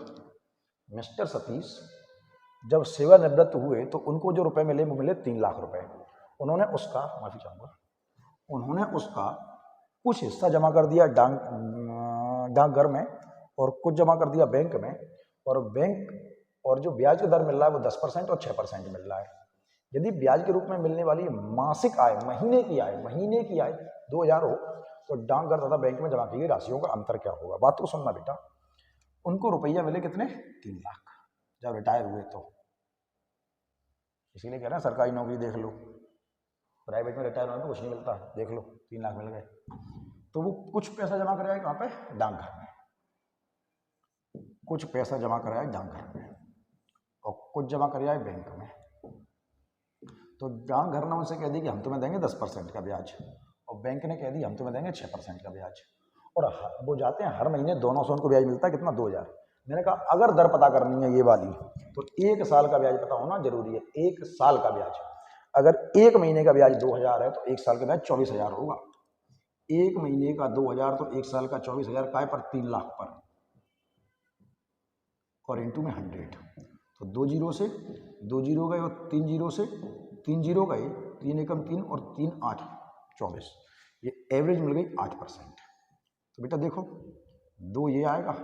मिस्टर सतीश जब सेवानिवृत्त हुए तो उनको जो रुपए मिले वो मिले 3 लाख रुपए। उन्होंने उसका, माफी चाहूंगा, उन्होंने उसका कुछ हिस्सा जमा कर दिया डाकघर में और कुछ जमा कर दिया बैंक में, और बैंक और जो ब्याज का दर मिल रहा है वो 10% और 6% मिल रहा है। यदि ब्याज के रूप में मिलने वाली मासिक आय, महीने की आय 2,000 हो तो डाकघर तथा बैंक में जमा की गई राशियों का अंतर क्या होगा। बात को सुनना बेटा, उनको रुपया मिले कितने 3 लाख जब रिटायर हुए, तो इसीलिए कह रहे हैं सरकारी नौकरी देख लो, प्राइवेट में रिटायर होने पर कुछ नहीं मिलता, देख लो 3 लाख मिल गए। तो वो कुछ पैसा जमा कराया कहाँ पे, डाकघर में, कुछ पैसा जमा कराया डाकघर में और कुछ जमा कराया बैंक में। तो डाकघर ने उनसे कह दी कि हम तुम्हें देंगे 10% का ब्याज, और बैंक ने कह दी हम तुम्हें देंगे 6% का ब्याज, और वो जाते हैं हर महीने, दोनों से उनको ब्याज मिलता है कितना 2,000। मैंने कहा अगर दर पता करनी है ये वाली तो 1 साल का ब्याज पता होना जरूरी है, 1 साल का ब्याज। अगर 1 महीने का ब्याज 2,000 है तो 1 साल का ब्याज 24,000 होगा। 1 महीने का 2,000 तो 1 साल का 24,000 काय पर 3 लाख पर, और इंटू में 100, तो 2 जीरो से 2 जीरो गए और 3 जीरो से 3 जीरो गए, 3 एकम 3 और 3 8 24, ये एवरेज मिल गई 8%। तो बेटा देखो 2 ये आएगा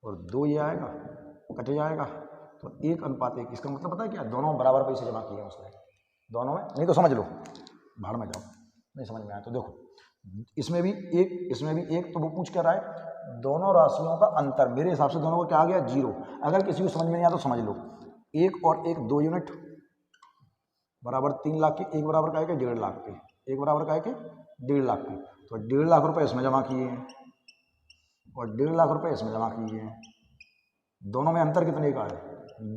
और 2 ये आएगा, कट जाएगा, तो 1:1। इसका मतलब पता है क्या, दोनों बराबर पैसे जमा किए उसने, दोनों में, नहीं तो समझ लो, भाड़ में जाओ, नहीं समझ में आया तो देखो, इसमें भी एक, इसमें भी एक, तो वो पूछ कर रहा है दोनों राशियों का अंतर। मेरे हिसाब से दोनों को क्या आ गया 0। अगर किसी को समझ में नहीं आया तो समझ लो, 1 और 1 2 यूनिट बराबर 3 लाख के, 1 बराबर का है कि 1.5 लाख के, 1 बराबर का है कि 1.5 लाख के, तो 1.5 लाख रुपए इसमें जमा किए हैं और 1.5 लाख रुपए इसमें जमा किए हैं, दोनों में अंतर कितने का है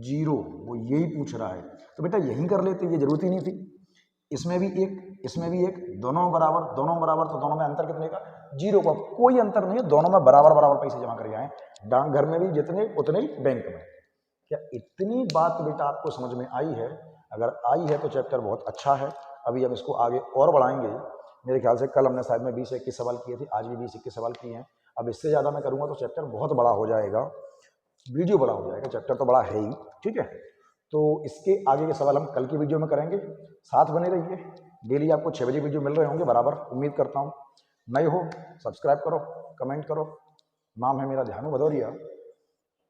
0। वो यही पूछ रहा है, तो बेटा यही कर लेते, ये जरूरत ही नहीं थी। इसमें भी एक, इसमें भी एक, दोनों बराबर, तो दोनों में अंतर कितने का 0 का, कोई अंतर नहीं है, दोनों में बराबर बराबर पैसे जमा कर आए, डाकघर में भी जितने उतने ही बैंक में। क्या इतनी बात बेटा आपको समझ में आई है? अगर आई है तो चैप्टर बहुत अच्छा है। अभी हम इसको आगे और बढ़ाएंगे। मेरे ख्याल से कल हमने शायद में 20-21 सवाल किए थे, आज भी 20-21 सवाल किए हैं। अब इससे ज़्यादा मैं करूँगा तो चैप्टर बहुत बड़ा हो जाएगा, वीडियो बड़ा हो जाएगा, चैप्टर तो बड़ा है ही, ठीक है। तो इसके आगे के सवाल हम कल की वीडियो में करेंगे, साथ बने रहिए। डेली आपको 6 बजे वीडियो मिल रहे होंगे बराबर, उम्मीद करता हूँ। नए हो सब्सक्राइब करो, कमेंट करो। नाम है मेरा ध्यानु भदौरिया।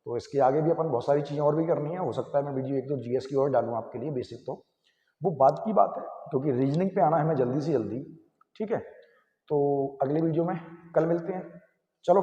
तो इसके आगे भी अपन बहुत सारी चीज़ें और भी करनी है, हो सकता है मैं वीडियो 1-2 जीएस की और डालूँ आपके लिए, बेसिक तो वो बात की बात है, क्योंकि रीजनिंग पे आना है हमें जल्दी से जल्दी, ठीक है। तो अगले वीडियो में कल मिलते हैं, चलो